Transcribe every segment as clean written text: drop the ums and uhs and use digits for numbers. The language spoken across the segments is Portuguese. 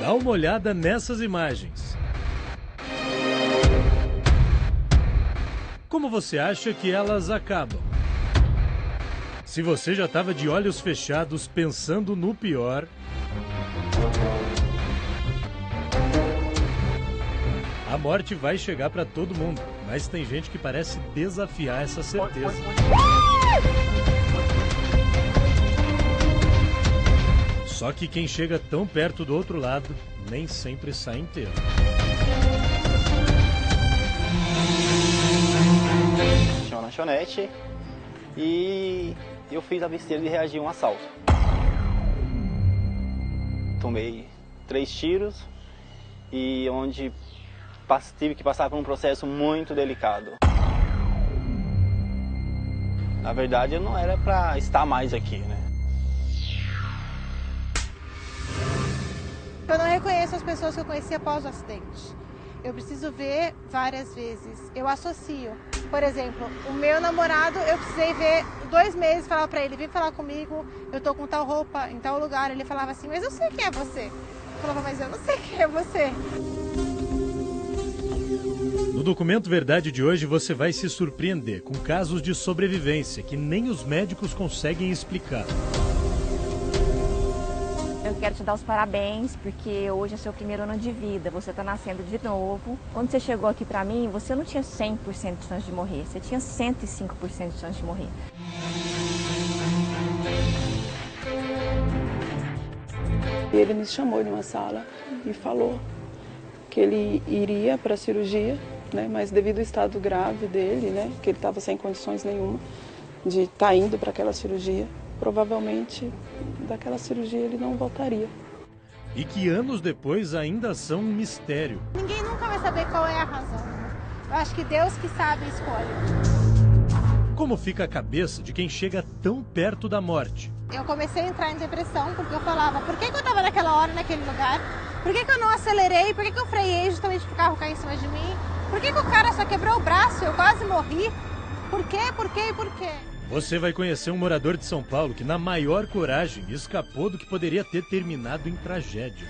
Dá uma olhada nessas imagens. Como você acha que elas acabam? Se você já estava de olhos fechados pensando no pior, a morte vai chegar para todo mundo, mas tem gente que parece desafiar essa certeza. Só que quem chega tão perto do outro lado nem sempre sai inteiro. Tinha uma lanchonete e eu fiz a besteira de reagir a um assalto. Tomei 3 tiros e onde tive que passar por um processo muito delicado. Na verdade, eu não era para estar mais aqui, né? Eu não reconheço as pessoas que eu conheci após o acidente. Eu preciso ver várias vezes. Eu associo. Por exemplo, o meu namorado, eu precisei ver 2 meses, falar pra ele, vem falar comigo, eu tô com tal roupa em tal lugar. Ele falava assim, mas eu sei quem é você. Eu falava, mas eu não sei quem é você. No Documento Verdade de hoje você vai se surpreender com casos de sobrevivência que nem os médicos conseguem explicar. Eu quero te dar os parabéns, porque hoje é seu primeiro ano de vida, você está nascendo de novo. Quando você chegou aqui para mim, você não tinha 100% de chance de morrer, você tinha 105% de chance de morrer. Ele me chamou numa sala e falou que ele iria para a cirurgia, né, mas devido ao estado grave dele, né, que ele estava sem condições nenhuma de estar indo para aquela cirurgia, provavelmente daquela cirurgia ele não voltaria. E que anos depois ainda são um mistério. Ninguém nunca vai saber qual é a razão. Eu acho que Deus que sabe a escolha. Como fica a cabeça de quem chega tão perto da morte? Eu comecei a entrar em depressão porque eu falava, por que eu estava naquela hora, naquele lugar? Por que eu não acelerei? Por que eu freiei justamente para o carro cair em cima de mim? Por que o cara só quebrou o braço e eu quase morri? Por quê? Por quê? Por quê? Você vai conhecer um morador de São Paulo que, na maior coragem, escapou do que poderia ter terminado em tragédia.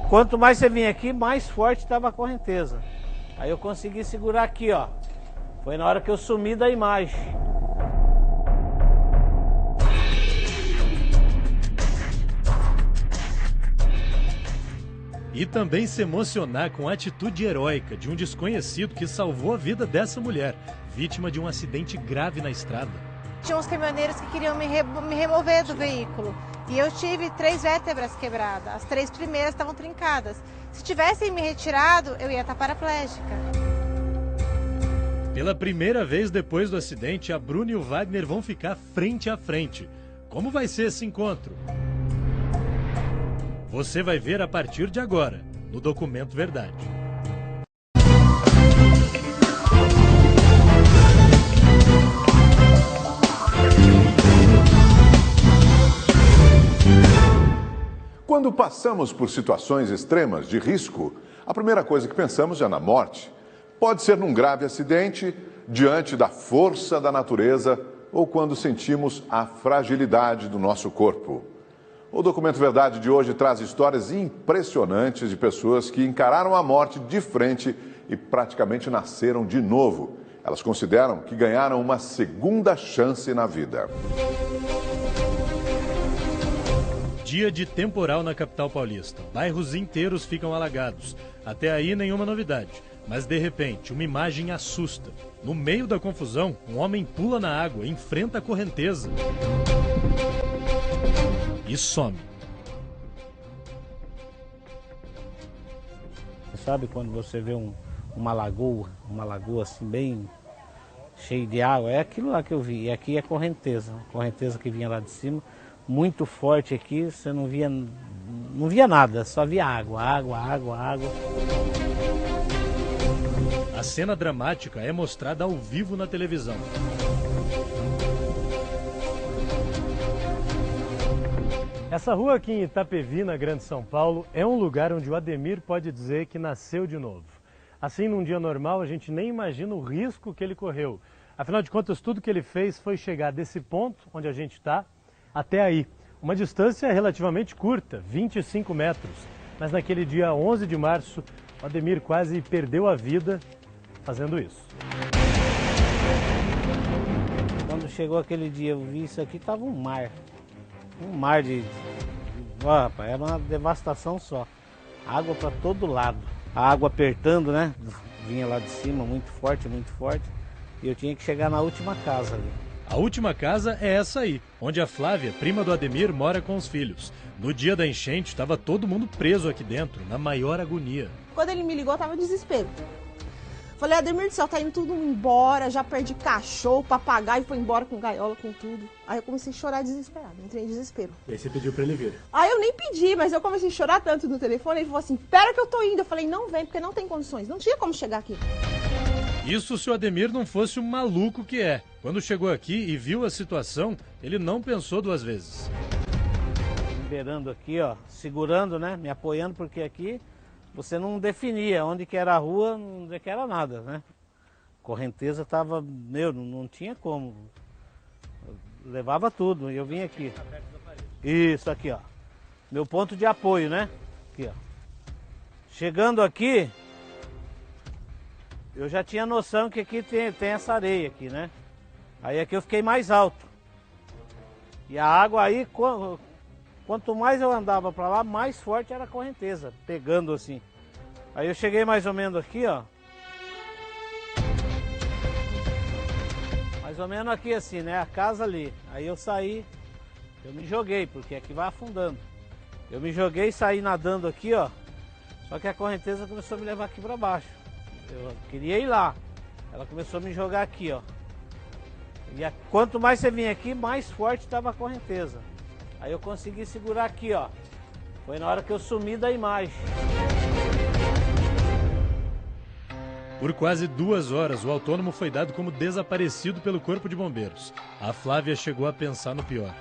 Quanto mais você vinha aqui, mais forte estava a correnteza. Aí eu consegui segurar aqui, ó. Foi na hora que eu sumi da imagem. E também se emocionar com a atitude heróica de um desconhecido que salvou a vida dessa mulher, vítima de um acidente grave na estrada. Tinha uns caminhoneiros que queriam me remover do veículo. E eu tive 3 vértebras quebradas. As 3 primeiras estavam trincadas. Se tivessem me retirado, eu ia estar paraplégica. Pela primeira vez depois do acidente, a Bruna e o Wagner vão ficar frente a frente. Como vai ser esse encontro? Você vai ver a partir de agora, no Documento Verdade. Quando passamos por situações extremas de risco, a primeira coisa que pensamos é na morte. Pode ser num grave acidente, diante da força da natureza ou quando sentimos a fragilidade do nosso corpo. O Documento Verdade de hoje traz histórias impressionantes de pessoas que encararam a morte de frente e praticamente nasceram de novo. Elas consideram que ganharam uma segunda chance na vida. Dia de temporal na capital paulista. Bairros inteiros ficam alagados. Até aí nenhuma novidade. Mas de repente, uma imagem assusta. No meio da confusão, um homem pula na água, enfrenta a correnteza e some. Sabe quando você vê uma lagoa assim bem cheia de água? É aquilo lá que eu vi. E aqui é correnteza que vinha lá de cima, muito forte aqui, você não via nada, só via água. A cena dramática é mostrada ao vivo na televisão. Essa rua aqui em Itapevi, na Grande São Paulo, é um lugar onde o Ademir pode dizer que nasceu de novo. Assim, num dia normal, a gente nem imagina o risco que ele correu. Afinal de contas, tudo que ele fez foi chegar desse ponto onde a gente está até aí. Uma distância relativamente curta, 25 metros. Mas naquele dia 11 de março, o Ademir quase perdeu a vida fazendo isso. Quando chegou aquele dia, eu vi isso aqui, tava um mar de... Ó, rapaz, era uma devastação só. Água para todo lado. A água apertando, né? Vinha lá de cima, muito forte, e eu tinha que chegar na última casa ali. A última casa é essa aí, onde a Flávia, prima do Ademir, mora com os filhos. No dia da enchente, estava todo mundo preso aqui dentro, na maior agonia. Quando ele me ligou, eu tava em desespero. Falei, Ademir do céu, tá indo tudo embora, já perdi cachorro, papagaio, foi embora com gaiola, com tudo. Aí eu comecei a chorar desesperado, entrei em desespero. E aí você pediu pra ele vir? Aí eu nem pedi, mas eu comecei a chorar tanto no telefone, ele falou assim, pera que eu tô indo. Eu falei, não vem, porque não tem condições, não tinha como chegar aqui. Isso se o Ademir não fosse o maluco que é. Quando chegou aqui e viu a situação, ele não pensou duas vezes. Liberando aqui, ó, segurando, né, me apoiando, porque aqui você não definia onde que era a rua, onde que era nada, né. Correnteza tava, não tinha como. Eu levava tudo, e eu vim aqui. Isso aqui, ó. Meu ponto de apoio, né? Aqui, ó. Chegando aqui, eu já tinha noção que aqui tem essa areia aqui, né? Aí aqui eu fiquei mais alto. E a água aí, quanto mais eu andava para lá, mais forte era a correnteza, pegando assim. Aí eu cheguei mais ou menos aqui, ó. Mais ou menos aqui assim, né? A casa ali. Aí eu saí, eu me joguei, porque aqui vai afundando. Eu me joguei e saí nadando aqui, ó. Só que a correnteza começou a me levar aqui para baixo. Eu queria ir lá. Ela começou a me jogar aqui, ó. E quanto mais você vinha aqui, mais forte estava a correnteza. Aí eu consegui segurar aqui, ó. Foi na hora que eu sumi da imagem. Por quase 2 horas, o autônomo foi dado como desaparecido pelo Corpo de Bombeiros. A Flávia chegou a pensar no pior.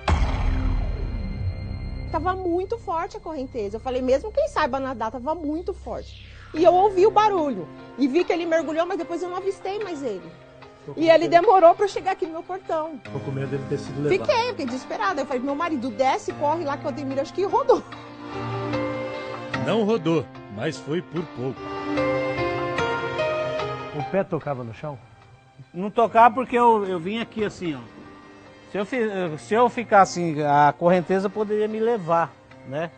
Tava muito forte a correnteza. Eu falei, mesmo quem saiba nadar, tava muito forte. E eu ouvi o barulho. E vi que ele mergulhou, mas depois eu não avistei mais ele. E ele demorou para chegar aqui no meu portão. Ficou com medo dele ter sido levado. Fiquei desesperada. Eu falei, meu marido, desce, corre lá que o Ademir acho que rodou. Não rodou, mas foi por pouco. O pé tocava no chão? Não tocava porque eu vim aqui assim, ó. Se eu ficar assim, a correnteza poderia me levar, né?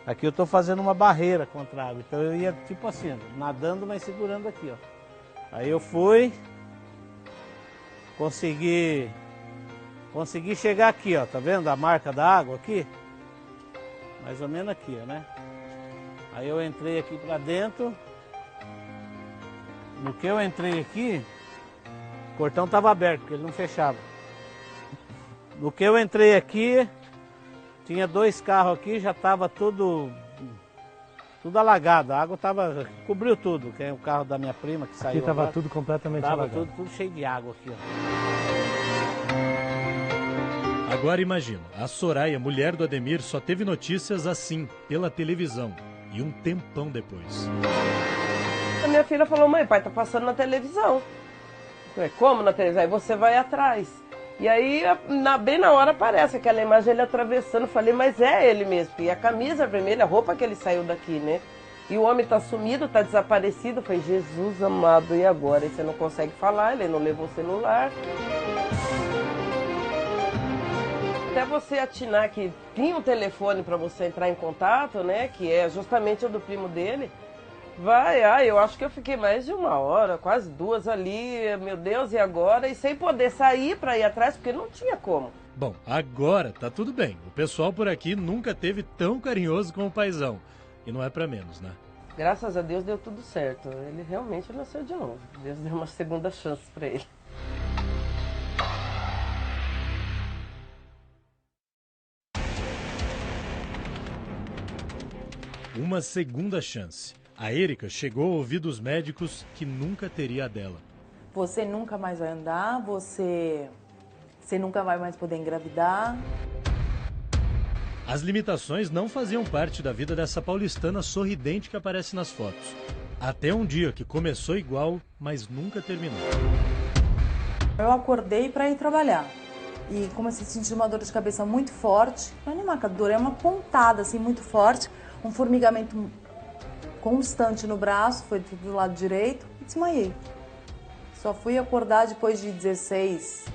Aqui eu tô fazendo uma barreira contra a água. Então eu ia tipo assim, nadando, mas segurando aqui, ó. Aí eu fui, consegui chegar aqui, ó. Tá vendo a marca da água aqui? Mais ou menos aqui, ó, né? Aí eu entrei aqui pra dentro. No que eu entrei aqui, o portão tava aberto, porque ele não fechava. No que eu entrei aqui, tinha 2 carros aqui, já tava tudo alagado. A água cobriu tudo, que é o carro da minha prima que saiu. Aqui tava tudo completamente alagado. Tudo cheio de água aqui, ó. Agora imagina, a Soraya, mulher do Ademir, só teve notícias assim, pela televisão, e um tempão depois. A minha filha falou, mãe, pai tá passando na televisão. Eu falei, como na televisão? Aí você vai atrás. E aí, bem na hora aparece aquela imagem ele atravessando. Eu falei, mas é ele mesmo. E a camisa vermelha, a roupa que ele saiu daqui, né? E o homem tá sumido, tá desaparecido. Eu falei, Jesus amado, e agora? E você não consegue falar, ele não levou o celular. Até você atinar que tinha um telefone para você entrar em contato, né? Que é justamente o do primo dele. Eu acho que eu fiquei mais de 1 hora, quase 2 ali, meu Deus, e agora? E sem poder sair para ir atrás, porque não tinha como. Bom, agora tá tudo bem. O pessoal por aqui nunca teve tão carinhoso como o paizão. E não é para menos, né? Graças a Deus deu tudo certo. Ele realmente nasceu de novo. Deus deu uma segunda chance para ele. Uma segunda chance. A Érica chegou a ouvir dos médicos que nunca teria a dela. Você nunca mais vai andar, você nunca vai mais poder engravidar. As limitações não faziam parte da vida dessa paulistana sorridente que aparece nas fotos. Até um dia que começou igual, mas nunca terminou. Eu acordei para ir trabalhar. e comecei a sentir uma dor de cabeça muito forte. Não é nem uma dor, é uma pontada assim muito forte, um formigamento constante no braço, foi tudo do lado direito e desmaiei. Só fui acordar depois de 16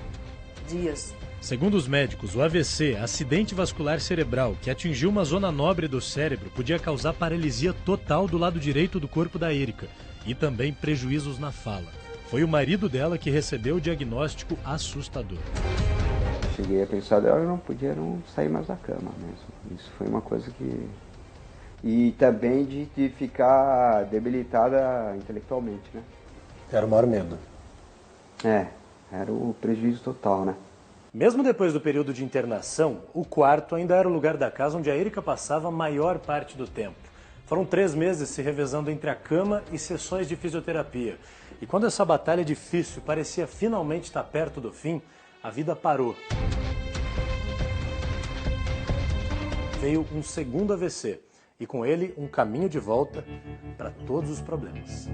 dias. Segundo os médicos, o AVC, acidente vascular cerebral, que atingiu uma zona nobre do cérebro, podia causar paralisia total do lado direito do corpo da Érica e também prejuízos na fala. Foi o marido dela que recebeu o diagnóstico assustador. Cheguei a pensar dela, eu não podia sair mais da cama mesmo. Isso foi uma coisa que... E também de ficar debilitada intelectualmente, né? Era o maior medo. Era o prejuízo total, né? Mesmo depois do período de internação, o quarto ainda era o lugar da casa onde a Érica passava a maior parte do tempo. Foram 3 meses se revezando entre a cama e sessões de fisioterapia. E quando essa batalha difícil parecia finalmente estar perto do fim, a vida parou. Veio um segundo AVC e com ele um caminho de volta para todos os problemas.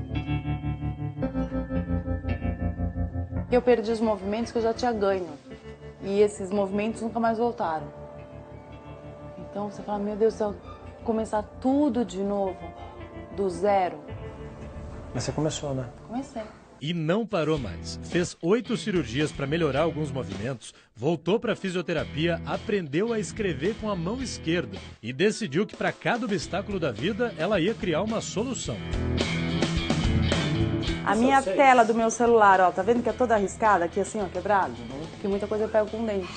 Eu perdi os movimentos que eu já tinha ganho. E esses movimentos nunca mais voltaram. Então você fala, meu Deus do céu, começar tudo de novo, do zero. Mas você começou, né? Comecei. E não parou mais. Fez 8 cirurgias para melhorar alguns movimentos, voltou para a fisioterapia, aprendeu a escrever com a mão esquerda e decidiu que para cada obstáculo da vida ela ia criar uma solução. A minha tela do meu celular, ó, tá vendo que é toda arriscada aqui assim, ó, quebrada? Porque muita coisa eu pego com o dente.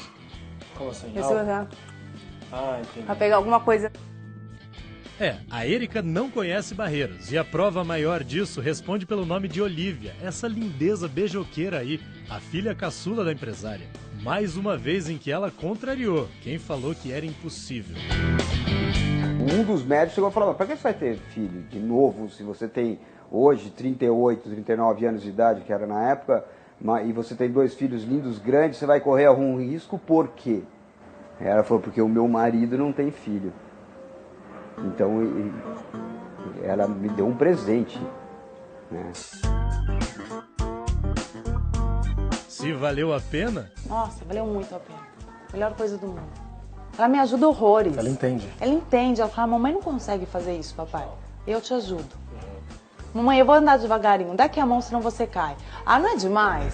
Como assim? Entendi. Pra pegar alguma coisa. A Érica não conhece barreiras e a prova maior disso responde pelo nome de Olívia, essa lindeza beijoqueira aí, a filha caçula da empresária. Mais uma vez em que ela contrariou quem falou que era impossível. Um dos médicos chegou e falou, para que você vai ter filho de novo se você tem hoje 38, 39 anos de idade, que era na época, e você tem 2 filhos lindos, grandes, você vai correr algum risco, por quê? Ela falou, porque o meu marido não tem filho. Então, ela me deu um presente, né? Se valeu a pena? Nossa, valeu muito a pena. Melhor coisa do mundo. Ela me ajuda horrores. Ela entende. Ela entende. Ela fala, mamãe não consegue fazer isso, papai. Eu te ajudo. Mamãe, eu vou andar devagarinho. Dá aqui a mão, senão você cai. Ah, não é demais?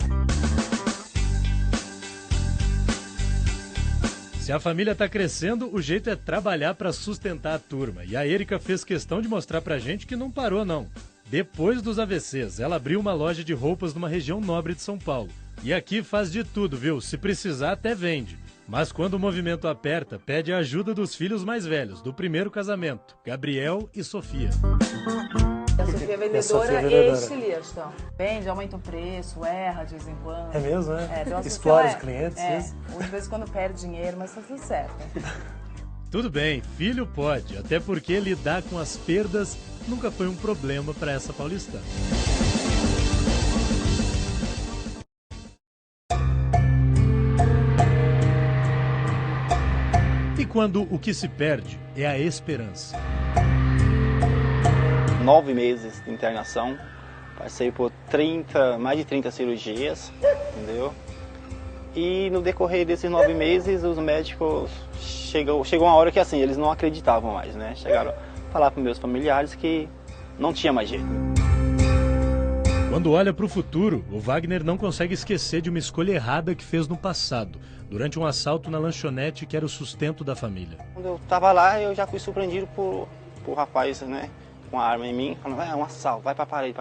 Se a família tá crescendo, o jeito é trabalhar para sustentar a turma. E a Érica fez questão de mostrar pra gente que não parou, não. Depois dos AVCs, ela abriu uma loja de roupas numa região nobre de São Paulo. E aqui faz de tudo, viu? Se precisar, até vende. Mas quando o movimento aperta, pede a ajuda dos filhos mais velhos, do primeiro casamento, Gabriel e Sofia. A Sofia é vendedora e estilista. Vende, aumenta o preço, erra de vez em quando. É mesmo, né? Então explora os clientes. Ou de vez em quando perde dinheiro, mas tá tudo certo. Tudo bem, filho pode, até porque lidar com as perdas nunca foi um problema para essa paulistana. E quando o que se perde é a esperança? 9 meses de internação, passei por mais de 30 cirurgias, entendeu? E no decorrer desses 9 meses, os médicos chegou uma hora que assim, eles não acreditavam mais, né? Chegaram a falar para meus familiares que não tinha mais jeito. Quando olha para o futuro, o Wagner não consegue esquecer de uma escolha errada que fez no passado, durante um assalto na lanchonete que era o sustento da família. Quando eu estava lá, eu já fui surpreendido por rapaz, né? Com a arma em mim, falando, é um assalto, vai pra parede.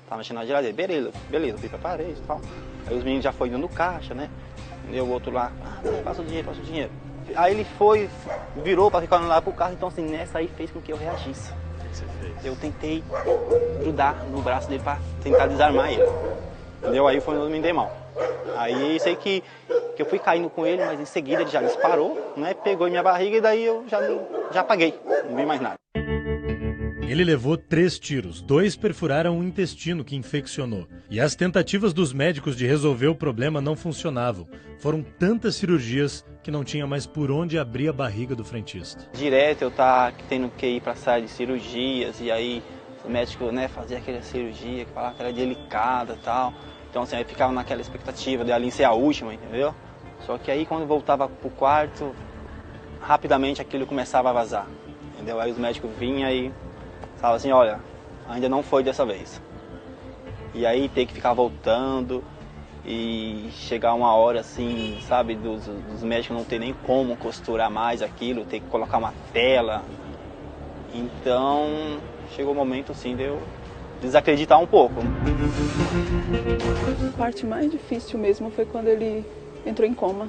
Tava mexendo na geladeira, beleza, fui pra parede e tal. Aí os meninos já foram indo no caixa, né? E o outro lá, passa o dinheiro. Aí ele virou pra ficar lá pro carro, então assim, nessa aí fez com que eu reagisse. Eu tentei grudar no braço dele pra tentar desarmar ele, entendeu? Aí foi onde eu me dei mal. Aí sei que eu fui caindo com ele, mas em seguida ele já disparou, né? Pegou em minha barriga e daí eu já apaguei, não vi mais nada. Ele levou 3 tiros, 2 perfuraram o intestino que infeccionou. E as tentativas dos médicos de resolver o problema não funcionavam. Foram tantas cirurgias que não tinha mais por onde abrir a barriga do frentista. Direto eu tava tendo que ir para a sala de cirurgias e aí o médico, né, fazia aquela cirurgia que falava que era delicada e tal. Então assim, aí ficava naquela expectativa de ali ser a última, entendeu? Só que aí quando voltava pro quarto, rapidamente aquilo começava a vazar, entendeu? Aí os médicos vinham e falavam assim, olha, ainda não foi dessa vez. E aí ter que ficar voltando e chegar uma hora assim, sabe, dos médicos não ter nem como costurar mais aquilo, ter que colocar uma tela. Então chegou o momento assim de eu desacreditar um pouco. A parte mais difícil mesmo foi quando ele entrou em coma.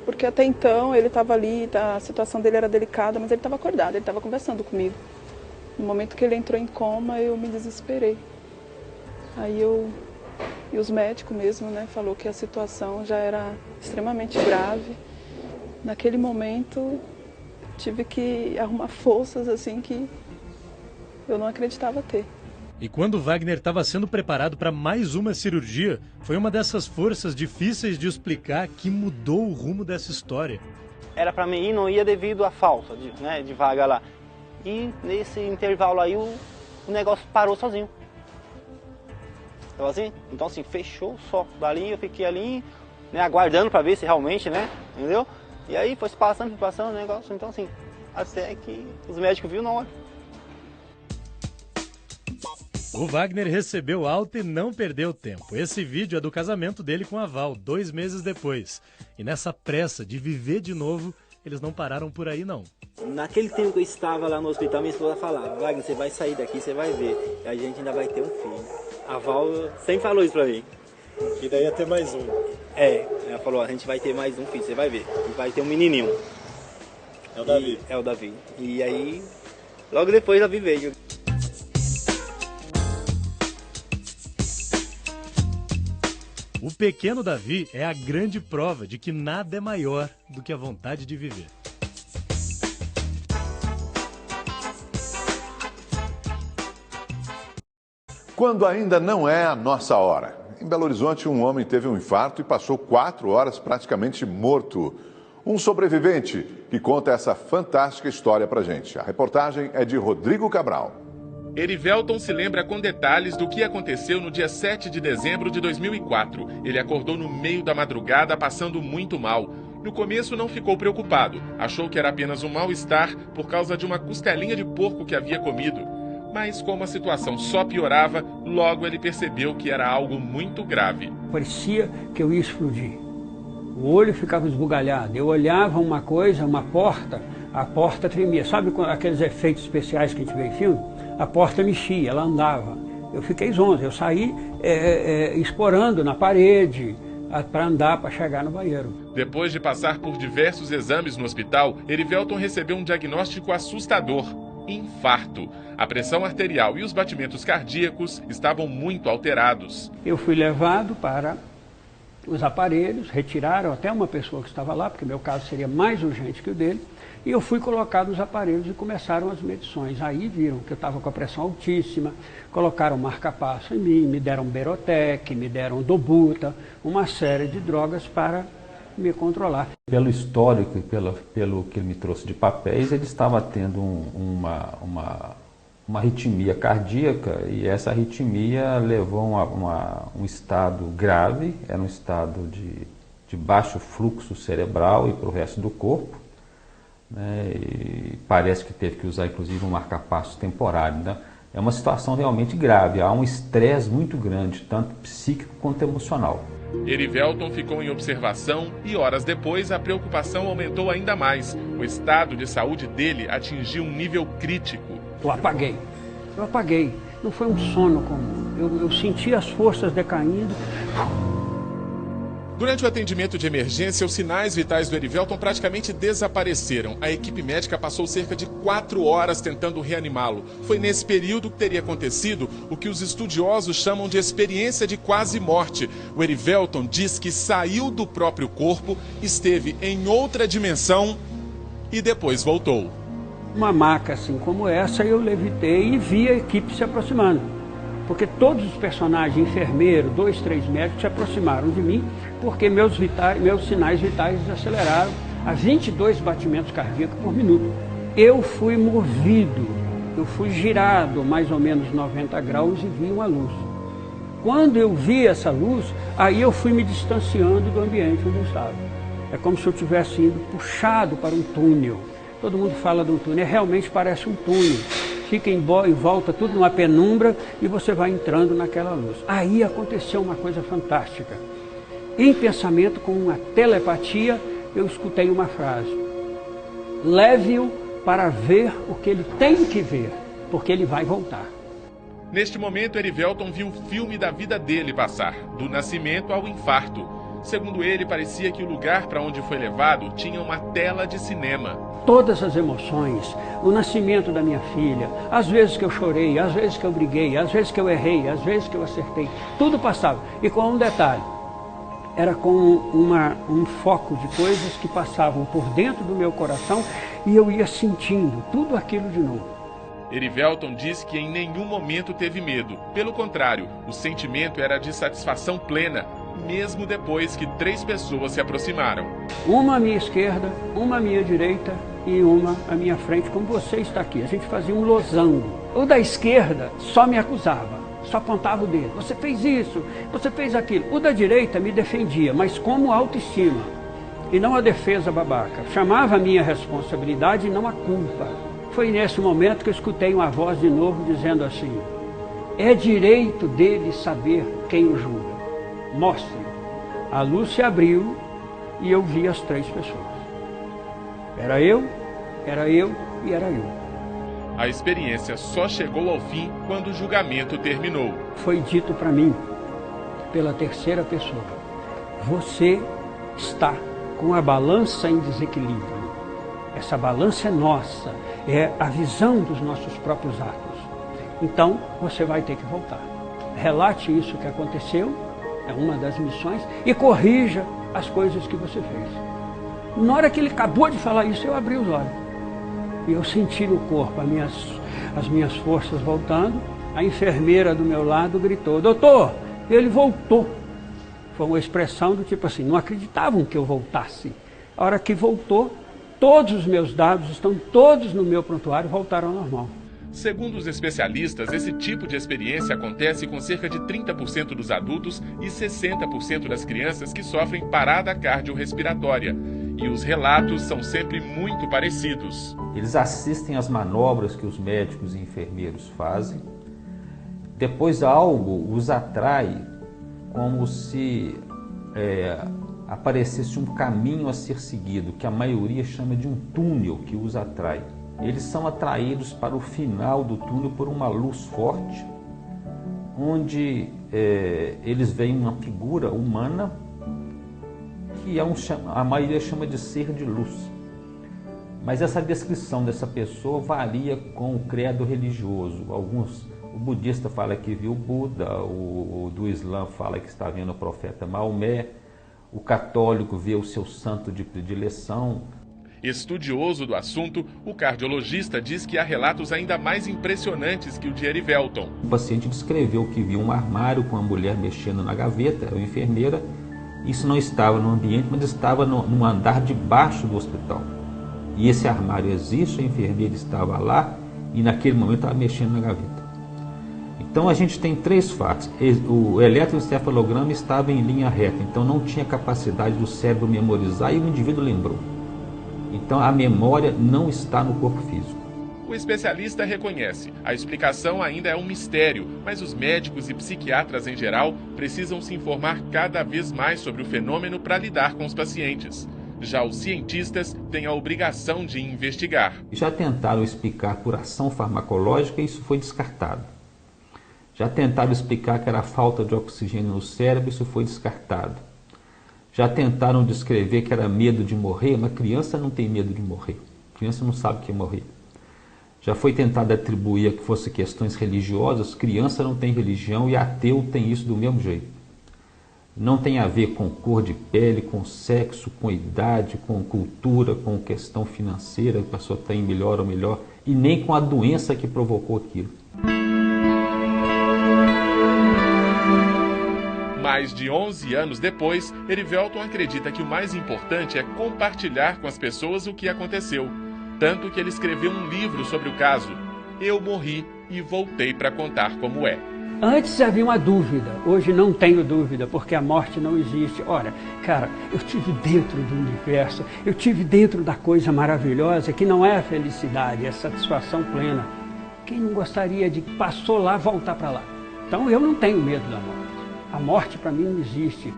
Porque até então ele estava ali, a situação dele era delicada, mas ele estava acordado, ele estava conversando comigo. No momento que ele entrou em coma, eu me desesperei. Aí e os médicos mesmo, né, falou que a situação já era extremamente grave. Naquele momento, tive que arrumar forças assim que eu não acreditava ter. E quando Wagner estava sendo preparado para mais uma cirurgia, foi uma dessas forças difíceis de explicar que mudou o rumo dessa história. Era para mim ir, não ia devido à falta de vaga lá. E nesse intervalo aí o negócio parou sozinho. Então assim, fechou só. Dali eu fiquei ali, né, aguardando para ver se realmente, né, entendeu? E aí foi passando o negócio, então assim, até que os médicos viram na hora. O Wagner recebeu alta e não perdeu tempo. Esse vídeo é do casamento dele com a Val, 2 meses depois. E nessa pressa de viver de novo, eles não pararam por aí não. Naquele tempo que eu estava lá no hospital, minha esposa falava, Wagner, você vai sair daqui, você vai ver. E a gente ainda vai ter um filho. A Val sempre falou isso pra mim. E daí ia ter mais um. Ela falou, a gente vai ter mais um filho, você vai ver. E vai ter um menininho. É o Davi. É o Davi. E aí, logo depois a Davi veio. O pequeno Davi é a grande prova de que nada é maior do que a vontade de viver. Quando ainda não é a nossa hora. Em Belo Horizonte, um homem teve um infarto e passou 4 horas praticamente morto. Um sobrevivente que conta essa fantástica história pra gente. A reportagem é de Rodrigo Cabral. Erivelton se lembra com detalhes do que aconteceu no dia 7 de dezembro de 2004. Ele acordou no meio da madrugada passando muito mal. No começo não ficou preocupado. Achou que era apenas um mal-estar por causa de uma costelinha de porco que havia comido. Mas como a situação só piorava, logo ele percebeu que era algo muito grave. Parecia que eu ia explodir. O olho ficava esbugalhado. Eu olhava uma coisa, uma porta, a porta tremia. Sabe aqueles efeitos especiais que a gente vê em filme? A porta mexia, ela andava. Eu fiquei zonzo, eu saí explorando na parede para andar, para chegar no banheiro. Depois de passar por diversos exames no hospital, Erivelton recebeu um diagnóstico assustador: infarto. A pressão arterial e os batimentos cardíacos estavam muito alterados. Eu fui levado para os aparelhos, retiraram até uma pessoa que estava lá, porque meu caso seria mais urgente que o dele, e eu fui colocado nos aparelhos e começaram as medições. Aí viram que eu estava com a pressão altíssima, colocaram marca-passo em mim, me deram Berotec, me deram Dobuta, uma série de drogas para me controlar. Pelo histórico e pelo que ele me trouxe de papéis, ele estava tendo uma arritmia cardíaca, e essa arritmia levou a um estado grave, era um estado de baixo fluxo cerebral e para o resto do corpo, né? E parece que teve que usar inclusive um marca-passo temporário, né? É uma situação realmente grave, há um estresse muito grande, tanto psíquico quanto emocional. Erivelton ficou em observação e horas depois a preocupação aumentou ainda mais. O estado de saúde dele atingiu um nível crítico. Eu apaguei. Não foi um sono comum. Eu senti as forças decaindo. Durante o atendimento de emergência, os sinais vitais do Erivelton praticamente desapareceram. A equipe médica passou cerca de 4 horas tentando reanimá-lo. Foi nesse período que teria acontecido o que os estudiosos chamam de experiência de quase morte. O Erivelton diz que saiu do próprio corpo, esteve em outra dimensão e depois voltou. Uma maca assim como essa, eu levitei e vi a equipe se aproximando. Porque todos os personagens, enfermeiro, 2, 3 médicos, se aproximaram de mim, porque meus sinais vitais desaceleraram a 22 batimentos cardíacos por minuto. Eu fui movido, eu fui girado mais ou menos 90 graus e vi uma luz. Quando eu vi essa luz, aí eu fui me distanciando do ambiente onde eu estava. É como se eu tivesse ido puxado para um túnel. Todo mundo fala de um túnel, realmente parece um túnel. Fica em volta tudo numa penumbra e você vai entrando naquela luz. Aí aconteceu uma coisa fantástica. Em pensamento, com uma telepatia, eu escutei uma frase. Leve-o para ver o que ele tem que ver, porque ele vai voltar. Neste momento, Erivelton viu o filme da vida dele passar, do nascimento ao infarto. Segundo ele, parecia que o lugar para onde foi levado tinha uma tela de cinema. Todas as emoções, o nascimento da minha filha, as vezes que eu chorei, as vezes que eu briguei, as vezes que eu errei, as vezes que eu acertei, tudo passava. E com um detalhe, era com um foco de coisas que passavam por dentro do meu coração e eu ia sentindo tudo aquilo de novo. Erivelton disse que em nenhum momento teve medo. Pelo contrário, o sentimento era de satisfação plena, mesmo depois que 3 pessoas se aproximaram. Uma à minha esquerda, uma à minha direita e uma à minha frente, como você está aqui. A gente fazia um losango. O da esquerda só me acusava, só apontava o dedo. Você fez isso, você fez aquilo. O da direita me defendia, mas como autoestima, e não a defesa babaca. Chamava a minha responsabilidade e não a culpa. Foi nesse momento que eu escutei uma voz de novo dizendo assim: é direito dele saber quem o julga. Mostre. A luz se abriu e eu vi as 3 pessoas. Era eu e era eu. A experiência só chegou ao fim quando o julgamento terminou. Foi dito para mim, pela 3ª pessoa: você está com a balança em desequilíbrio. Essa balança é nossa, é a visão dos nossos próprios atos. Então, você vai ter que voltar. Relate isso que aconteceu, é uma das missões, e corrija as coisas que você fez. Na hora que ele acabou de falar isso, eu abri os olhos. E eu senti no corpo as minhas forças voltando. A enfermeira do meu lado gritou: doutor, ele voltou. Foi uma expressão do tipo assim, não acreditavam que eu voltasse. A hora que voltou, todos os meus dados estão todos no meu prontuário, voltaram ao normal. Segundo os especialistas, esse tipo de experiência acontece com cerca de 30% dos adultos e 60% das crianças que sofrem parada cardiorrespiratória. E os relatos são sempre muito parecidos. Eles assistem às manobras que os médicos e enfermeiros fazem. Depois algo os atrai, como se aparecesse um caminho a ser seguido, que a maioria chama de um túnel que os atrai. Eles são atraídos para o final do túnel por uma luz forte, onde eles veem uma figura humana que a maioria chama de ser de luz. Mas essa descrição dessa pessoa varia com o credo religioso. O budista fala que viu o Buda, o do Islã fala que está vendo o profeta Maomé, o católico vê o seu santo de predileção. Estudioso do assunto, o cardiologista diz que há relatos ainda mais impressionantes que o de Erivelton. O paciente descreveu que viu um armário com uma mulher mexendo na gaveta, a enfermeira. Isso não estava no ambiente, mas estava no andar de baixo do hospital. E esse armário existe, a enfermeira estava lá e naquele momento estava mexendo na gaveta. Então a gente tem 3 fatos. O eletroencefalograma estava em linha reta, então não tinha capacidade do cérebro memorizar e o indivíduo lembrou. Então a memória não está no corpo físico. O especialista reconhece, a explicação ainda é um mistério, mas os médicos e psiquiatras em geral precisam se informar cada vez mais sobre o fenômeno para lidar com os pacientes. Já os cientistas têm a obrigação de investigar. Já tentaram explicar por ação farmacológica e isso foi descartado. Já tentaram explicar que era falta de oxigênio no cérebro, isso foi descartado. Já tentaram descrever que era medo de morrer, mas criança não tem medo de morrer. Criança não sabe o que é morrer. Já foi tentado atribuir que fosse questões religiosas, criança não tem religião e ateu tem isso do mesmo jeito. Não tem a ver com cor de pele, com sexo, com idade, com cultura, com questão financeira, que a pessoa tem melhor ou melhor, e nem com a doença que provocou aquilo. Mais de 11 anos depois, Erivelton acredita que o mais importante é compartilhar com as pessoas o que aconteceu. Tanto que ele escreveu um livro sobre o caso. Eu morri e voltei para contar como é. Antes havia uma dúvida, hoje não tenho dúvida, porque a morte não existe. Olha, cara, eu estive dentro do universo, eu estive dentro da coisa maravilhosa, que não é a felicidade, é a satisfação plena. Quem não gostaria de passou lá, voltar para lá? Então eu não tenho medo da morte. A morte para mim não existe.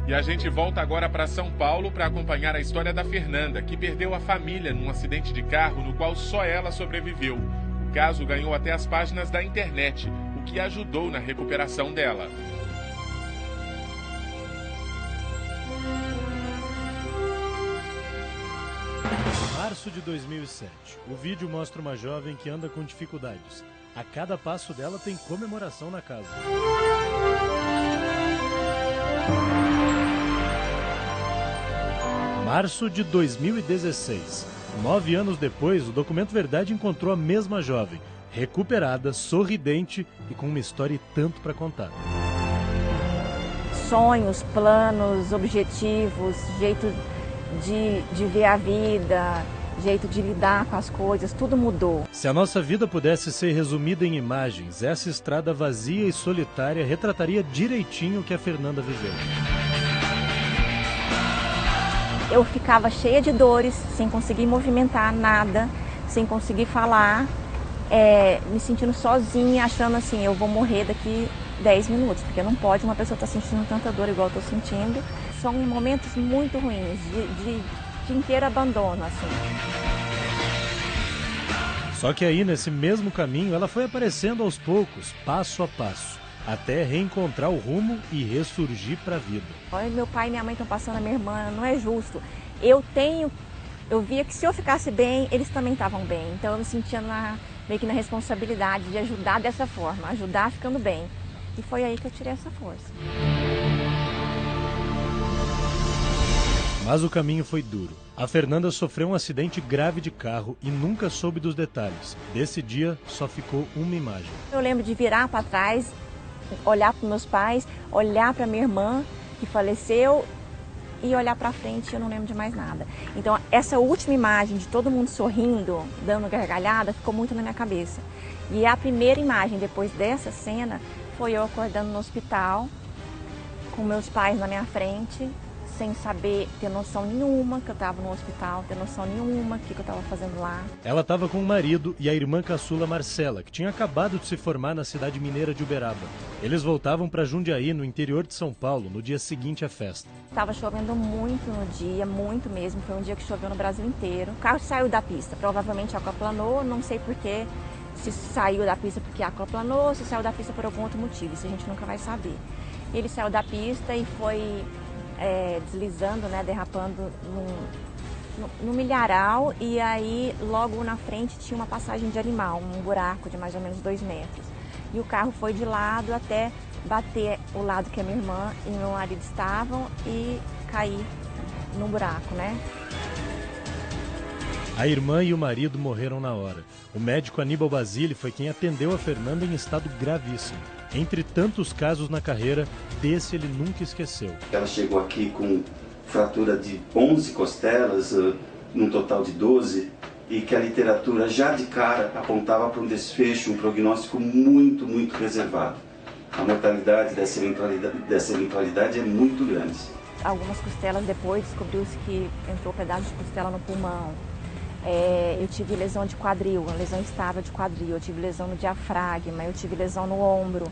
E a gente volta agora para São Paulo para acompanhar a história da Fernanda, que perdeu a família num acidente de carro no qual só ela sobreviveu. O caso ganhou até as páginas da internet, o que ajudou na recuperação dela. Março de 2007. O vídeo mostra uma jovem que anda com dificuldades. A cada passo dela tem comemoração na casa. Março de 2016. 9 anos depois, o Documento Verdade encontrou a mesma jovem, recuperada, sorridente e com uma história e tanto para contar. Sonhos, planos, objetivos, jeito de ver a vida, jeito de lidar com as coisas, tudo mudou. Se a nossa vida pudesse ser resumida em imagens, essa estrada vazia e solitária retrataria direitinho o que a Fernanda viveu. Eu ficava cheia de dores, sem conseguir movimentar nada, sem conseguir falar, me sentindo sozinha, achando assim, eu vou morrer daqui 10 minutos, porque não pode uma pessoa estar sentindo tanta dor igual eu estou sentindo. São momentos muito ruins, de inteiro abandono, assim. Só que aí, nesse mesmo caminho, ela foi aparecendo aos poucos, passo a passo, até reencontrar o rumo e ressurgir para a vida. Olha, meu pai e minha mãe estão passando, a minha irmã, não é justo. Eu via que se eu ficasse bem, eles também estavam bem. Então eu me sentia meio que na responsabilidade de ajudar dessa forma, ajudar ficando bem. E foi aí que eu tirei essa força. Mas o caminho foi duro. A Fernanda sofreu um acidente grave de carro e nunca soube dos detalhes. Desse dia, só ficou uma imagem. Eu lembro de virar para trás, olhar para meus pais, olhar para minha irmã que faleceu e olhar para frente, eu não lembro de mais nada. Então essa última imagem de todo mundo sorrindo, dando gargalhada, ficou muito na minha cabeça. E a primeira imagem depois dessa cena foi eu acordando no hospital, com meus pais na minha frente, sem saber, ter noção nenhuma que eu estava no hospital, ter noção nenhuma que eu estava fazendo lá. Ela estava com o marido e a irmã caçula Marcela, que tinha acabado de se formar na cidade mineira de Uberaba. Eles voltavam para Jundiaí, no interior de São Paulo, no dia seguinte à festa. Estava chovendo muito no dia, muito mesmo. Foi um dia que choveu no Brasil inteiro. O carro saiu da pista, provavelmente aquaplanou, não sei porquê. Se saiu da pista porque aquaplanou, se saiu da pista por algum outro motivo, isso a gente nunca vai saber. Ele saiu da pista e foi deslizando, né, derrapando no milharal, e aí logo na frente tinha uma passagem de animal, um buraco de mais ou menos 2 metros. E o carro foi de lado até bater o lado que a minha irmã e meu marido estavam e cair no buraco, né? A irmã e o marido morreram na hora. O médico Aníbal Basile foi quem atendeu a Fernanda em estado gravíssimo. Entre tantos casos na carreira, desse ele nunca esqueceu. Ela chegou aqui com fratura de 11 costelas, num total de 12, e que a literatura já de cara apontava para um desfecho, um prognóstico muito, muito reservado. A mortalidade dessa eventualidade é muito grande. Algumas costelas depois descobriu-se que entrou um pedaço de costela no pulmão. Eu tive lesão de quadril, uma lesão estável de quadril, eu tive lesão no diafragma, eu tive lesão no ombro,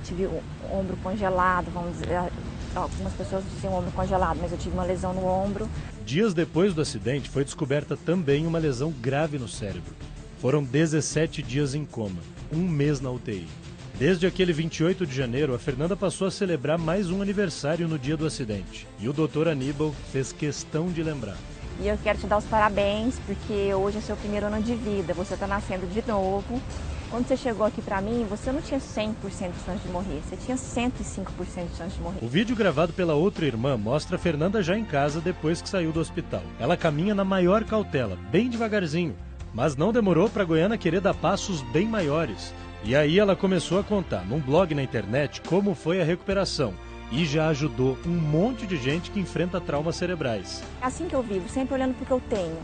tive o ombro congelado, vamos dizer, algumas pessoas dizem o ombro congelado, mas eu tive uma lesão no ombro. Dias depois do acidente foi descoberta também uma lesão grave no cérebro. Foram 17 dias em coma, 1 mês na UTI. Desde aquele 28 de janeiro, a Fernanda passou a celebrar mais um aniversário no dia do acidente. E o Dr. Aníbal fez questão de lembrar. E eu quero te dar os parabéns, porque hoje é seu primeiro ano de vida, você está nascendo de novo. Quando você chegou aqui pra mim, você não tinha 100% de chance de morrer, você tinha 105% de chance de morrer. O vídeo gravado pela outra irmã mostra a Fernanda já em casa depois que saiu do hospital. Ela caminha na maior cautela, bem devagarzinho, mas não demorou pra Goiana querer dar passos bem maiores. E aí ela começou a contar num blog na internet como foi a recuperação. E já ajudou um monte de gente que enfrenta traumas cerebrais. É assim que eu vivo, sempre olhando pro que eu tenho.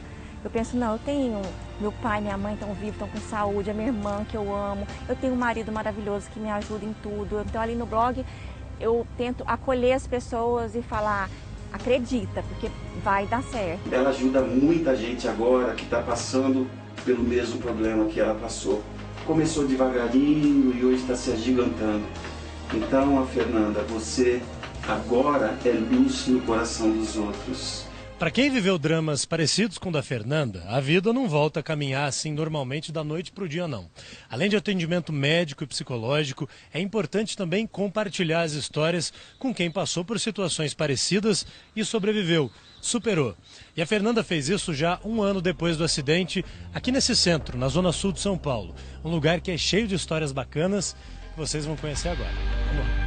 Eu penso, não, eu tenho meu pai, minha mãe estão vivos, estão com saúde, a minha irmã que eu amo, eu tenho um marido maravilhoso que me ajuda em tudo. Então ali no blog eu tento acolher as pessoas e falar, acredita, porque vai dar certo. Ela ajuda muita gente agora que está passando pelo mesmo problema que ela passou. Começou devagarinho e hoje está se agigantando. Então, a Fernanda, você agora é luz no coração dos outros. Para quem viveu dramas parecidos com o da Fernanda, a vida não volta a caminhar assim normalmente da noite para o dia, não. Além de atendimento médico e psicológico, é importante também compartilhar as histórias com quem passou por situações parecidas e sobreviveu, superou. E a Fernanda fez isso já um ano depois do acidente, aqui nesse centro, na zona sul de São Paulo. Um lugar que é cheio de histórias bacanas que vocês vão conhecer agora. Vamos lá.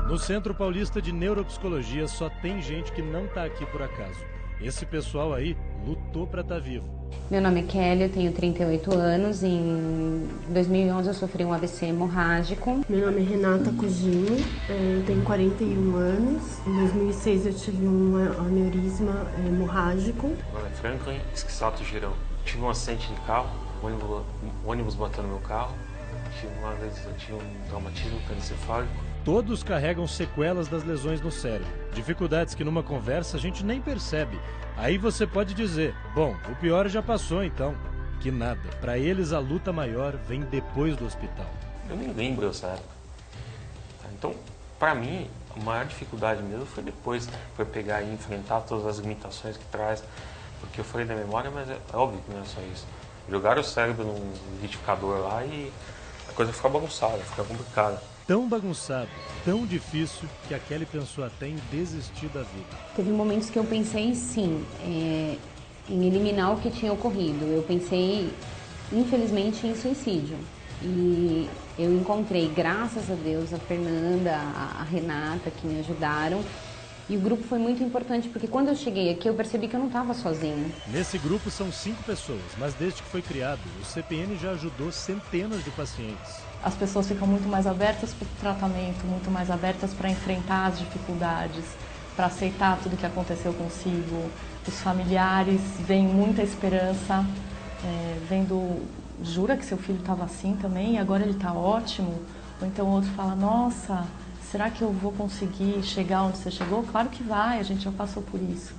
No Centro Paulista de Neuropsicologia só tem gente que não está aqui por acaso. Esse pessoal aí lutou para estar vivo. Meu nome é Kelly, eu tenho 38 anos. Em 2011 eu sofri um AVC hemorrágico. Meu nome é Renata Cugini, eu tenho 41 anos. Em 2006 eu tive um aneurisma hemorrágico. Meu nome é Franklin Esquisato Girão. Tive um acidente de carro, o ônibus bateu no meu carro. Uma vez eu tive um traumatismo craneoencefálico. Todos carregam sequelas das lesões no cérebro. Dificuldades que numa conversa a gente nem percebe. Aí você pode dizer, bom, o pior já passou então. Que nada. Para eles a luta maior vem depois do hospital. Eu nem lembro dessa época. Então, para mim, a maior dificuldade mesmo foi depois. Foi pegar e enfrentar todas as limitações que traz. Porque eu falei da memória, mas é óbvio que não é só isso. Jogaram o cérebro num liquidificador lá e a coisa fica bagunçada, fica complicada. Tão bagunçado, tão difícil, que a Kelly pensou até em desistir da vida. Teve momentos que eu pensei, sim, em eliminar o que tinha ocorrido. Eu pensei, infelizmente, em suicídio. E eu encontrei, graças a Deus, a Fernanda, a Renata, que me ajudaram. E o grupo foi muito importante, porque quando eu cheguei aqui, eu percebi que eu não estava sozinha. Nesse grupo são 5 pessoas, mas desde que foi criado, o CPN já ajudou centenas de pacientes. As pessoas ficam muito mais abertas para o tratamento, muito mais abertas para enfrentar as dificuldades, para aceitar tudo que aconteceu consigo. Os familiares veem muita esperança, vendo, jura que seu filho estava assim também e agora ele está ótimo. Ou então o outro fala, nossa, será que eu vou conseguir chegar onde você chegou? Claro que vai, a gente já passou por isso.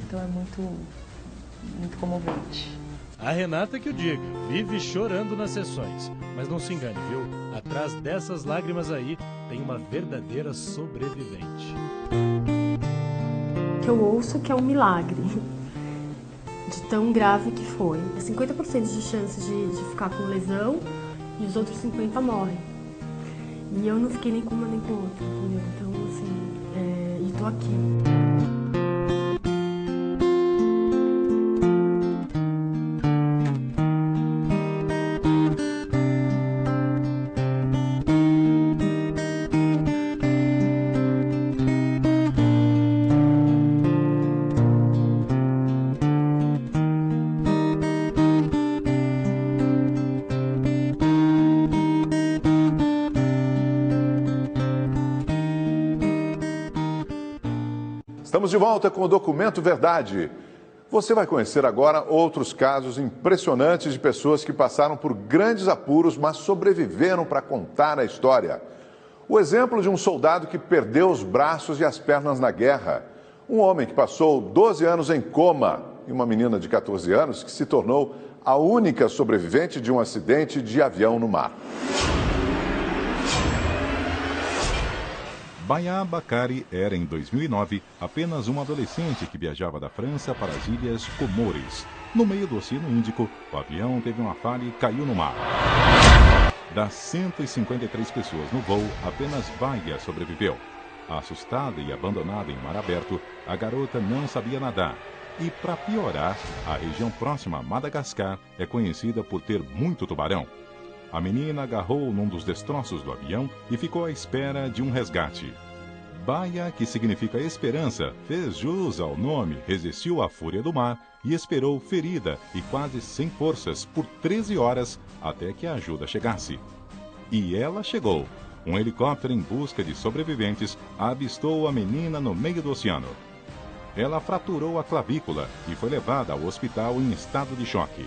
Então é muito comovente. A Renata que o diga, vive chorando nas sessões. Mas não se engane, viu? Atrás dessas lágrimas aí, tem uma verdadeira sobrevivente. Que eu ouço que é um milagre, de tão grave que foi. 50% de chances de ficar com lesão e os outros 50% morrem. E eu não fiquei nem com uma nem com outra, entendeu? Então, assim, e tô aqui. Estamos de volta com o Documento Verdade. Você vai conhecer agora outros casos impressionantes de pessoas que passaram por grandes apuros, mas sobreviveram para contar a história. O exemplo de um soldado que perdeu os braços e as pernas na guerra. Um homem que passou 12 anos em coma e uma menina de 14 anos que se tornou a única sobrevivente de um acidente de avião no mar. Baya Bakari era, em 2009, apenas um adolescente que viajava da França para as Ilhas Comores. No meio do Oceano Índico, o avião teve uma falha e caiu no mar. Das 153 pessoas no voo, apenas Baya sobreviveu. Assustada e abandonada em mar aberto, a garota não sabia nadar. E, para piorar, a região próxima a Madagascar é conhecida por ter muito tubarão. A menina agarrou num dos destroços do avião e ficou à espera de um resgate. Baia, que significa esperança, fez jus ao nome, resistiu à fúria do mar e esperou ferida e quase sem forças por 13 horas até que a ajuda chegasse. E ela chegou. Um helicóptero em busca de sobreviventes avistou a menina no meio do oceano. Ela fraturou a clavícula e foi levada ao hospital em estado de choque.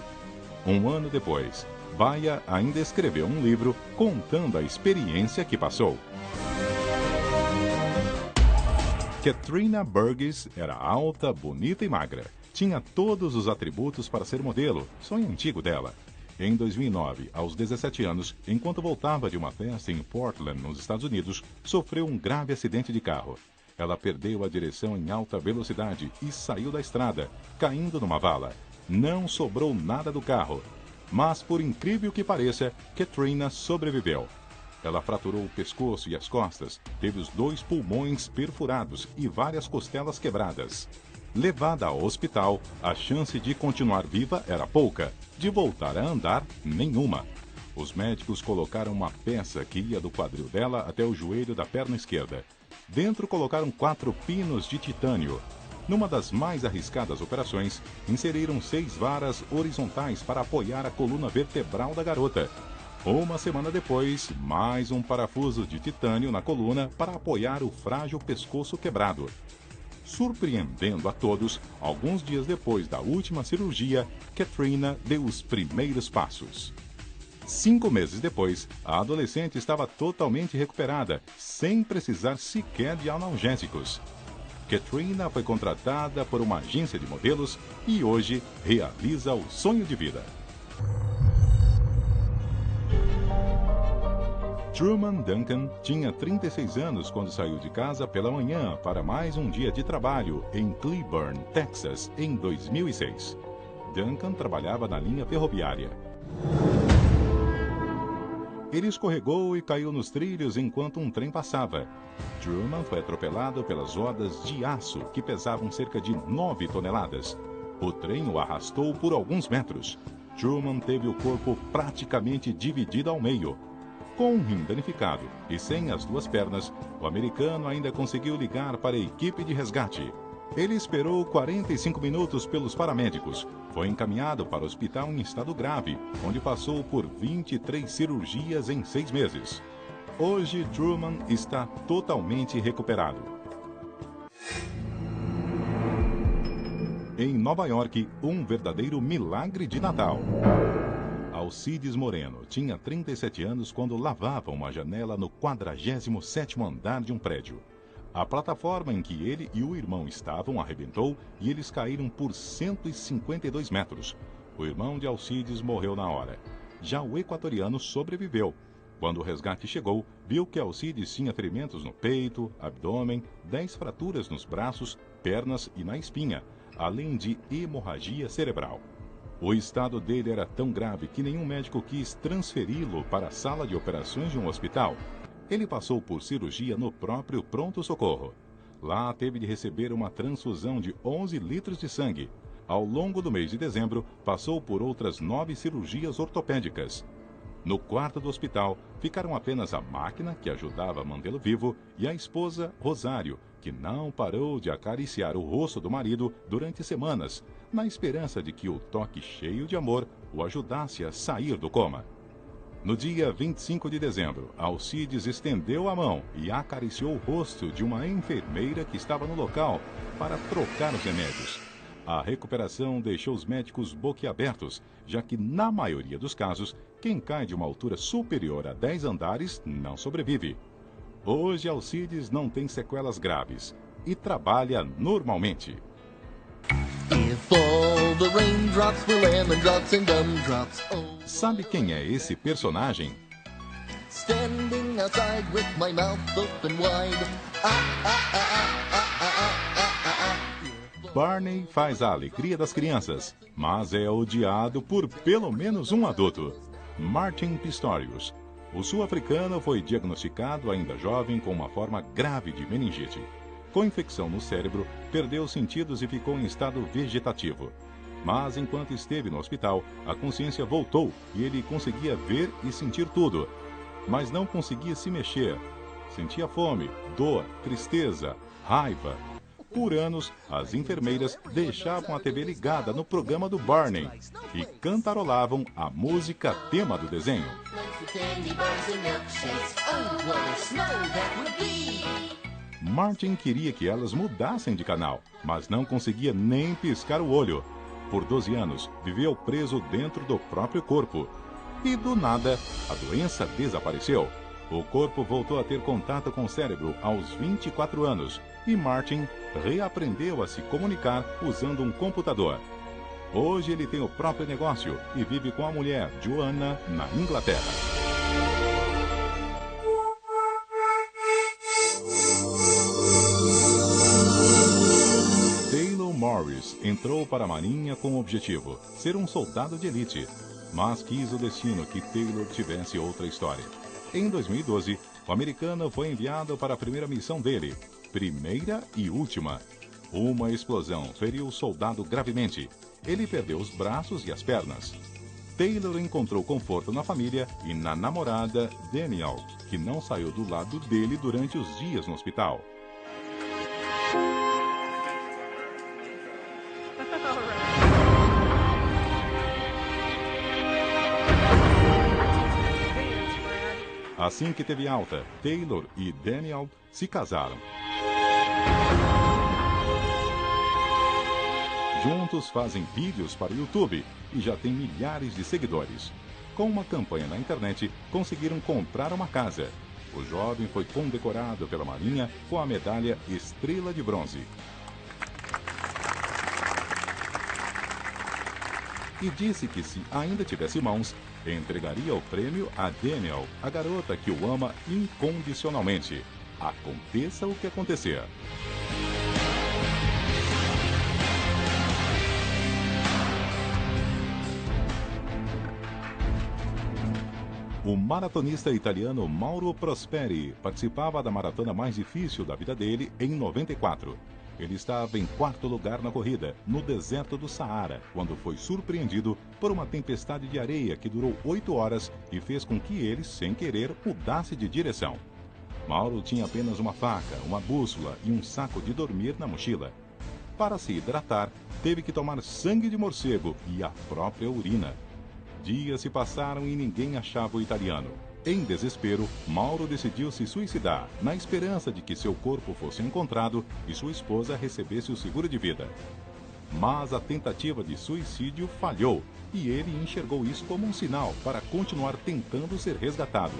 Um ano depois, Baia ainda escreveu um livro contando a experiência que passou. Katrina Burgess era alta, bonita e magra. Tinha todos os atributos para ser modelo, sonho antigo dela. Em 2009, aos 17 anos, enquanto voltava de uma festa em Portland, nos Estados Unidos, sofreu um grave acidente de carro. Ela perdeu a direção em alta velocidade e saiu da estrada, caindo numa vala. Não sobrou nada do carro. Mas, por incrível que pareça, Katrina sobreviveu. Ela fraturou o pescoço e as costas, teve os 2 pulmões perfurados e várias costelas quebradas. Levada ao hospital, a chance de continuar viva era pouca, de voltar a andar, nenhuma. Os médicos colocaram uma peça que ia do quadril dela até o joelho da perna esquerda. Dentro colocaram 4 pinos de titânio. Numa das mais arriscadas operações, inseriram 6 varas horizontais para apoiar a coluna vertebral da garota. Uma semana depois, mais um parafuso de titânio na coluna para apoiar o frágil pescoço quebrado. Surpreendendo a todos, alguns dias depois da última cirurgia, Katrina deu os primeiros passos. 5 meses depois, a adolescente estava totalmente recuperada, sem precisar sequer de analgésicos. Katrina foi contratada por uma agência de modelos e hoje realiza o sonho de vida. Truman Duncan tinha 36 anos quando saiu de casa pela manhã para mais um dia de trabalho em Cleburne, Texas, em 2006. Duncan trabalhava na linha ferroviária. Ele escorregou e caiu nos trilhos enquanto um trem passava. Truman foi atropelado pelas rodas de aço que pesavam cerca de 9 toneladas. O trem o arrastou por alguns metros. Truman teve o corpo praticamente dividido ao meio. Com um rim danificado e sem as 2 pernas, o americano ainda conseguiu ligar para a equipe de resgate. Ele esperou 45 minutos pelos paramédicos. Foi encaminhado para o hospital em estado grave, onde passou por 23 cirurgias em 6 meses. Hoje, Truman está totalmente recuperado. Em Nova York, um verdadeiro milagre de Natal. Alcides Moreno tinha 37 anos quando lavava uma janela no 47º andar de um prédio. A plataforma em que ele e o irmão estavam arrebentou e eles caíram por 152 metros. O irmão de Alcides morreu na hora. Já o equatoriano sobreviveu. Quando o resgate chegou, viu que Alcides tinha ferimentos no peito, abdômen, 10 fraturas nos braços, pernas e na espinha, além de hemorragia cerebral. O estado dele era tão grave que nenhum médico quis transferi-lo para a sala de operações de um hospital. Ele passou por cirurgia no próprio pronto-socorro. Lá teve de receber uma transfusão de 11 litros de sangue. Ao longo do mês de dezembro, passou por outras 9 cirurgias ortopédicas. No quarto do hospital, ficaram apenas a máquina, que ajudava a mantê-lo vivo, e a esposa, Rosário, que não parou de acariciar o rosto do marido durante semanas, na esperança de que o toque cheio de amor o ajudasse a sair do coma. No dia 25 de dezembro, Alcides estendeu a mão e acariciou o rosto de uma enfermeira que estava no local para trocar os remédios. A recuperação deixou os médicos boquiabertos, já que, na maioria dos casos, quem cai de uma altura superior a 10 andares não sobrevive. Hoje, Alcides não tem sequelas graves e trabalha normalmente. Sabe quem é esse personagem? Barney faz a alegria das crianças, mas é odiado por pelo menos um adulto. Martin Pistorius. O sul-africano foi diagnosticado ainda jovem com uma forma grave de meningite. Com infecção no cérebro, perdeu os sentidos e ficou em estado vegetativo. Mas enquanto esteve no hospital, a consciência voltou e ele conseguia ver e sentir tudo. Mas não conseguia se mexer. Sentia fome, dor, tristeza, raiva. Por anos, as enfermeiras deixavam a TV ligada no programa do Barney e cantarolavam a música tema do desenho. Martin queria que elas mudassem de canal, mas não conseguia nem piscar o olho. Por 12 anos, viveu preso dentro do próprio corpo. E do nada, a doença desapareceu. O corpo voltou a ter contato com o cérebro aos 24 anos e Martin reaprendeu a se comunicar usando um computador. Hoje ele tem o próprio negócio e vive com a mulher, Joanna, na Inglaterra. Taylor Morris entrou para a Marinha com o objetivo, ser um soldado de elite, mas quis o destino que Taylor tivesse outra história. Em 2012, o americano foi enviado para a primeira missão dele, primeira e última. Uma explosão feriu o soldado gravemente. Ele perdeu os braços e as pernas. Taylor encontrou conforto na família e na namorada Daniel, que não saiu do lado dele durante os dias no hospital. Assim que teve alta, Taylor e Daniel se casaram. Juntos fazem vídeos para o YouTube e já têm milhares de seguidores. Com uma campanha na internet, conseguiram comprar uma casa. O jovem foi condecorado pela Marinha com a medalha Estrela de Bronze. E disse que, se ainda tivesse mãos, entregaria o prêmio a Daniel, a garota que o ama incondicionalmente. Aconteça o que acontecer. O maratonista italiano Mauro Prosperi participava da maratona mais difícil da vida dele em 94. Ele estava em 4º lugar na corrida, no deserto do Saara, quando foi surpreendido por uma tempestade de areia que durou 8 horas e fez com que ele, sem querer, mudasse de direção. Mauro tinha apenas uma faca, uma bússola e um saco de dormir na mochila. Para se hidratar, teve que tomar sangue de morcego e a própria urina. Dias se passaram e ninguém achava o italiano. Em desespero, Mauro decidiu se suicidar, na esperança de que seu corpo fosse encontrado e sua esposa recebesse o seguro de vida. Mas a tentativa de suicídio falhou e ele enxergou isso como um sinal para continuar tentando ser resgatado.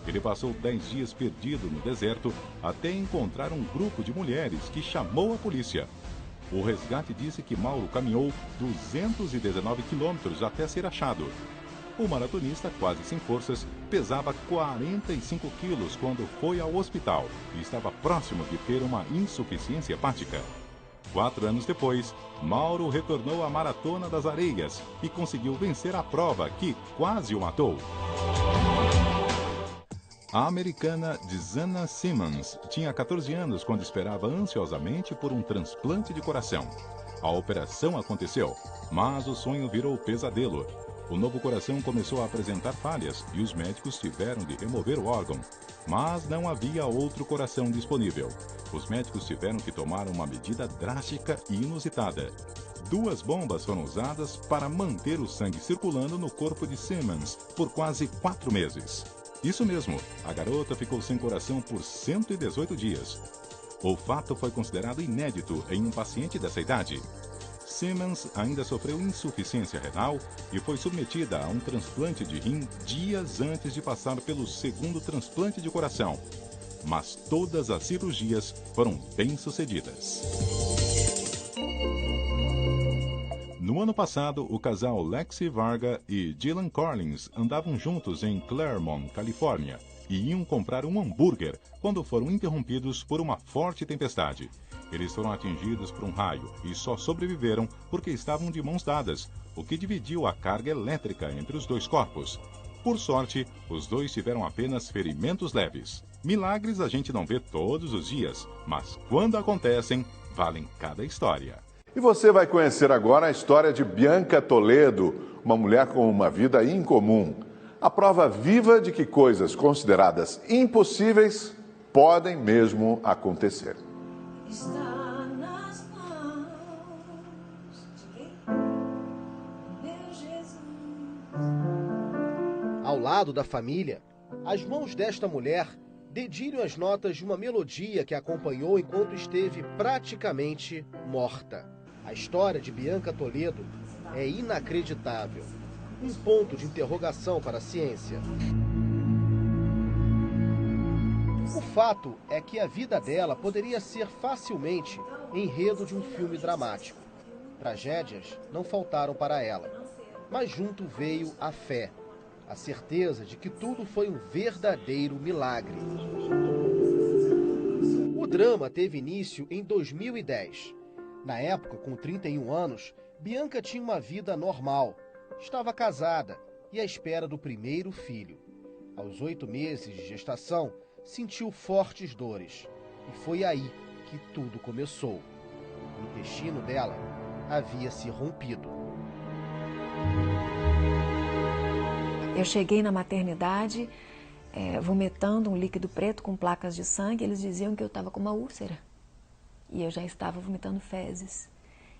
Ele passou 10 dias perdido no deserto até encontrar um grupo de mulheres que chamou a polícia. O resgate disse que Mauro caminhou 219 quilômetros até ser achado. O maratonista, quase sem forças, pesava 45 quilos quando foi ao hospital e estava próximo de ter uma insuficiência hepática. 4 anos depois, Mauro retornou à Maratona das Areias e conseguiu vencer a prova que quase o matou. A americana Dizana Simmons tinha 14 anos quando esperava ansiosamente por um transplante de coração. A operação aconteceu, mas o sonho virou pesadelo. O novo coração começou a apresentar falhas e os médicos tiveram de remover o órgão. Mas não havia outro coração disponível. Os médicos tiveram que tomar uma medida drástica e inusitada. 2 bombas foram usadas para manter o sangue circulando no corpo de Simmons por quase 4 meses. Isso mesmo, a garota ficou sem coração por 118 dias. O fato foi considerado inédito em um paciente dessa idade. Simmons ainda sofreu insuficiência renal e foi submetida a um transplante de rim dias antes de passar pelo 2º transplante de coração. Mas todas as cirurgias foram bem-sucedidas. No ano passado, o casal Lexi Varga e Dylan Collins andavam juntos em Claremont, Califórnia, e iam comprar um hambúrguer quando foram interrompidos por uma forte tempestade. Eles foram atingidos por um raio e só sobreviveram porque estavam de mãos dadas, o que dividiu a carga elétrica entre os 2 corpos. Por sorte, os dois tiveram apenas ferimentos leves. Milagres a gente não vê todos os dias, mas quando acontecem, valem cada história. E você vai conhecer agora a história de Bianca Toledo, uma mulher com uma vida incomum. A prova viva de que coisas consideradas impossíveis podem mesmo acontecer. Está nas mãos de meu Jesus. Ao lado da família, as mãos desta mulher dedilham as notas de uma melodia que a acompanhou enquanto esteve praticamente morta. A história de Bianca Toledo é inacreditável. Um ponto de interrogação para a ciência. O fato é que a vida dela poderia ser facilmente enredo de um filme dramático. Tragédias não faltaram para ela, mas junto veio a fé, a certeza de que tudo foi um verdadeiro milagre. O drama teve início em 2010. Na época, com 31 anos, Bianca tinha uma vida normal. Estava casada e à espera do primeiro filho. Aos 8 meses de gestação, sentiu fortes dores. E foi aí que tudo começou. O intestino dela havia se rompido. Eu cheguei na maternidade vomitando um líquido preto com placas de sangue. Eles diziam que eu estava com uma úlcera. E eu já estava vomitando fezes.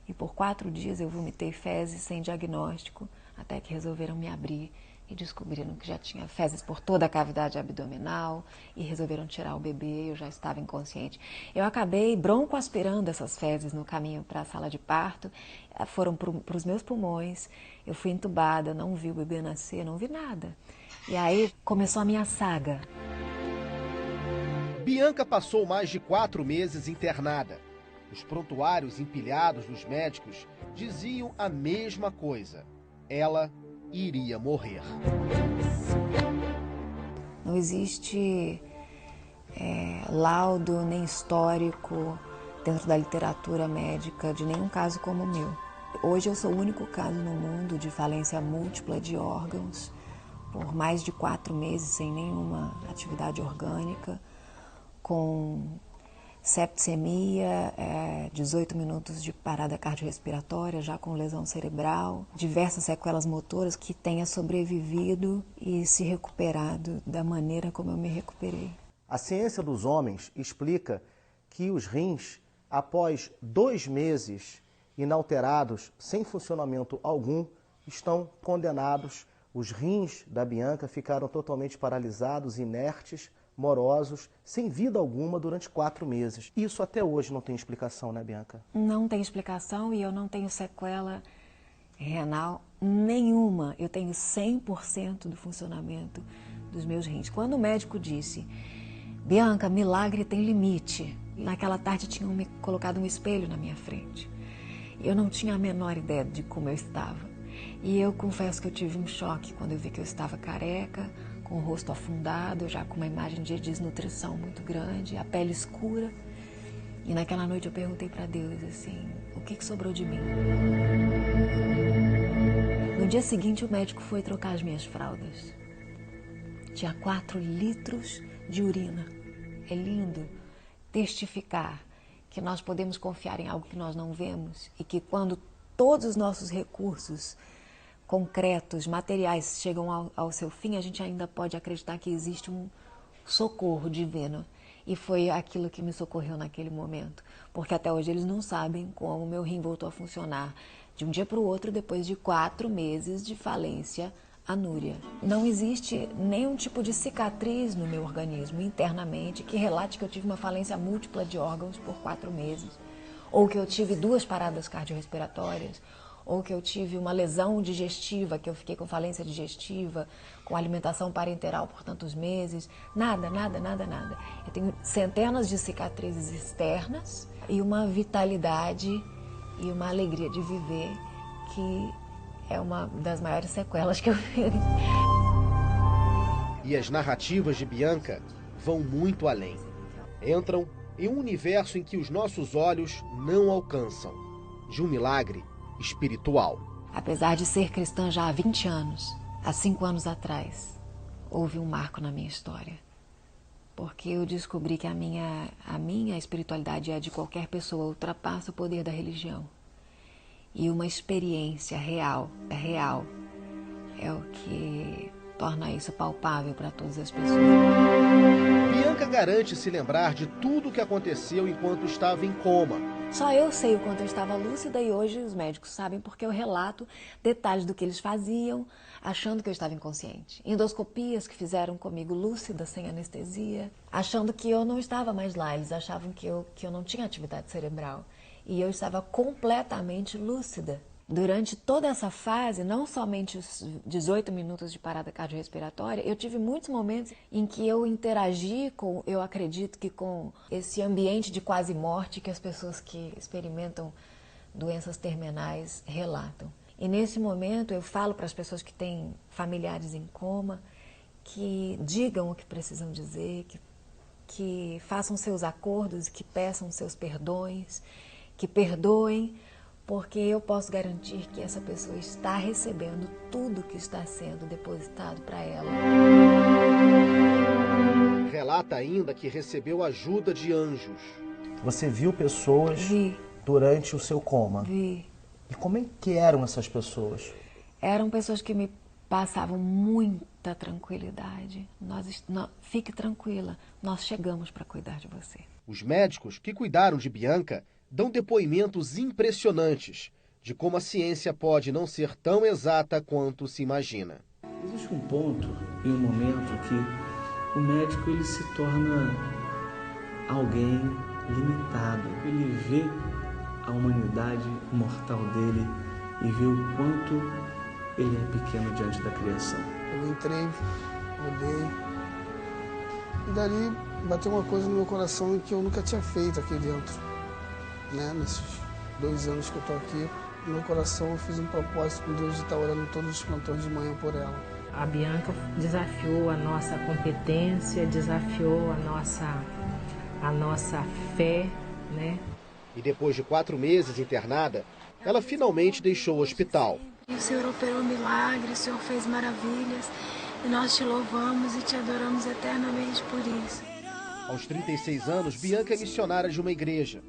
E por 4 dias eu vomitei fezes sem diagnóstico, até que resolveram me abrir e descobriram que já tinha fezes por toda a cavidade abdominal e resolveram tirar o bebê. Eu já estava inconsciente. Eu acabei broncoaspirando essas fezes no caminho para a sala de parto. Foram para os meus pulmões. Eu fui entubada, não vi o bebê nascer, não vi nada. E aí começou a minha saga. Bianca passou mais de 4 meses internada. Os prontuários empilhados dos médicos diziam a mesma coisa. Ela iria morrer. Não existe laudo nem histórico dentro da literatura médica de nenhum caso como o meu. Hoje eu sou o único caso no mundo de falência múltipla de órgãos por mais de 4 meses sem nenhuma atividade orgânica, com septicemia, 18 minutos de parada cardiorrespiratória, já com lesão cerebral, diversas sequelas motoras, que tenha sobrevivido e se recuperado da maneira como eu me recuperei. A ciência dos homens explica que os rins, após 2 meses inalterados, sem funcionamento algum, estão condenados. Os rins da Bianca ficaram totalmente paralisados, inertes, morosos, sem vida alguma durante 4 meses. Isso até hoje não tem explicação, né, Bianca? Não tem explicação e eu não tenho sequela renal nenhuma. Eu tenho 100% do funcionamento dos meus rins. Quando o médico disse, Bianca, milagre tem limite. Naquela tarde tinham me colocado um espelho na minha frente. Eu não tinha a menor ideia de como eu estava. E eu confesso que eu tive um choque quando eu vi que eu estava careca, com o rosto afundado, já com uma imagem de desnutrição muito grande, a pele escura. E naquela noite eu perguntei para Deus assim, o que sobrou de mim? No dia seguinte o médico foi trocar as minhas fraldas. Tinha 4 litros de urina. É lindo testificar que nós podemos confiar em algo que nós não vemos e que quando todos os nossos recursos concretos, materiais chegam ao seu fim, a gente ainda pode acreditar que existe um socorro divino. E foi aquilo que me socorreu naquele momento. Porque até hoje eles não sabem como meu rim voltou a funcionar de um dia para o outro depois de 4 meses de falência anúria. Não existe nenhum tipo de cicatriz no meu organismo internamente que relate que eu tive uma falência múltipla de órgãos por 4 meses. Ou que eu tive 2 paradas cardiorrespiratórias, ou que eu tive uma lesão digestiva, que eu fiquei com falência digestiva, com alimentação parenteral por tantos meses. Nada, nada, nada, nada. Eu tenho centenas de cicatrizes externas e uma vitalidade e uma alegria de viver que é uma das maiores sequelas que eu tenho. E as narrativas de Bianca vão muito além. Entram em um universo em que os nossos olhos não alcançam, de um milagre espiritual. Apesar de ser cristã já há 20 anos, Há 5 anos atrás, houve um marco na minha história. Porque eu descobri que a minha espiritualidade é de qualquer pessoa, ultrapassa o poder da religião. E uma experiência real, é o que torna isso palpável para todas as pessoas. Bianca garante se lembrar de tudo o que aconteceu enquanto estava em coma. Só eu sei o quanto eu estava lúcida e hoje os médicos sabem porque eu relato detalhes do que eles faziam, achando que eu estava inconsciente. Endoscopias que fizeram comigo lúcida, sem anestesia, achando que eu não estava mais lá. Eles achavam que eu não tinha atividade cerebral. E eu estava completamente lúcida. Durante toda essa fase, não somente os 18 minutos de parada cardiorrespiratória, eu tive muitos momentos em que eu interagi com, eu acredito que com esse ambiente de quase morte que as pessoas que experimentam doenças terminais relatam. E nesse momento eu falo para as pessoas que têm familiares em coma que digam o que precisam dizer, que façam seus acordos, que peçam seus perdões, que perdoem, porque eu posso garantir que essa pessoa está recebendo tudo que está sendo depositado para ela. Relata ainda que recebeu ajuda de anjos. Você viu pessoas durante o seu coma? Vi. E como é que eram essas pessoas? Eram pessoas que me passavam muita tranquilidade. Fique tranquila, nós chegamos para cuidar de você. Os médicos que cuidaram de Bianca dão depoimentos impressionantes de como a ciência pode não ser tão exata quanto se imagina. Existe um ponto e um momento que o médico ele se torna alguém limitado. Ele vê a humanidade mortal dele e vê o quanto ele é pequeno diante da criação. Eu entrei, olhei e dali bateu uma coisa no meu coração que eu nunca tinha feito aqui dentro. Nesses 2 anos que eu estou aqui, no meu coração eu fiz um propósito com Deus de estar orando todos os plantões de manhã por ela. A Bianca desafiou a nossa competência, desafiou a nossa fé, né? E depois de 4 meses internada, ela finalmente deixou o hospital. O Senhor operou milagres, o Senhor fez maravilhas, e nós te louvamos e te adoramos eternamente por isso. Aos 36 anos, Bianca é missionária de uma igreja.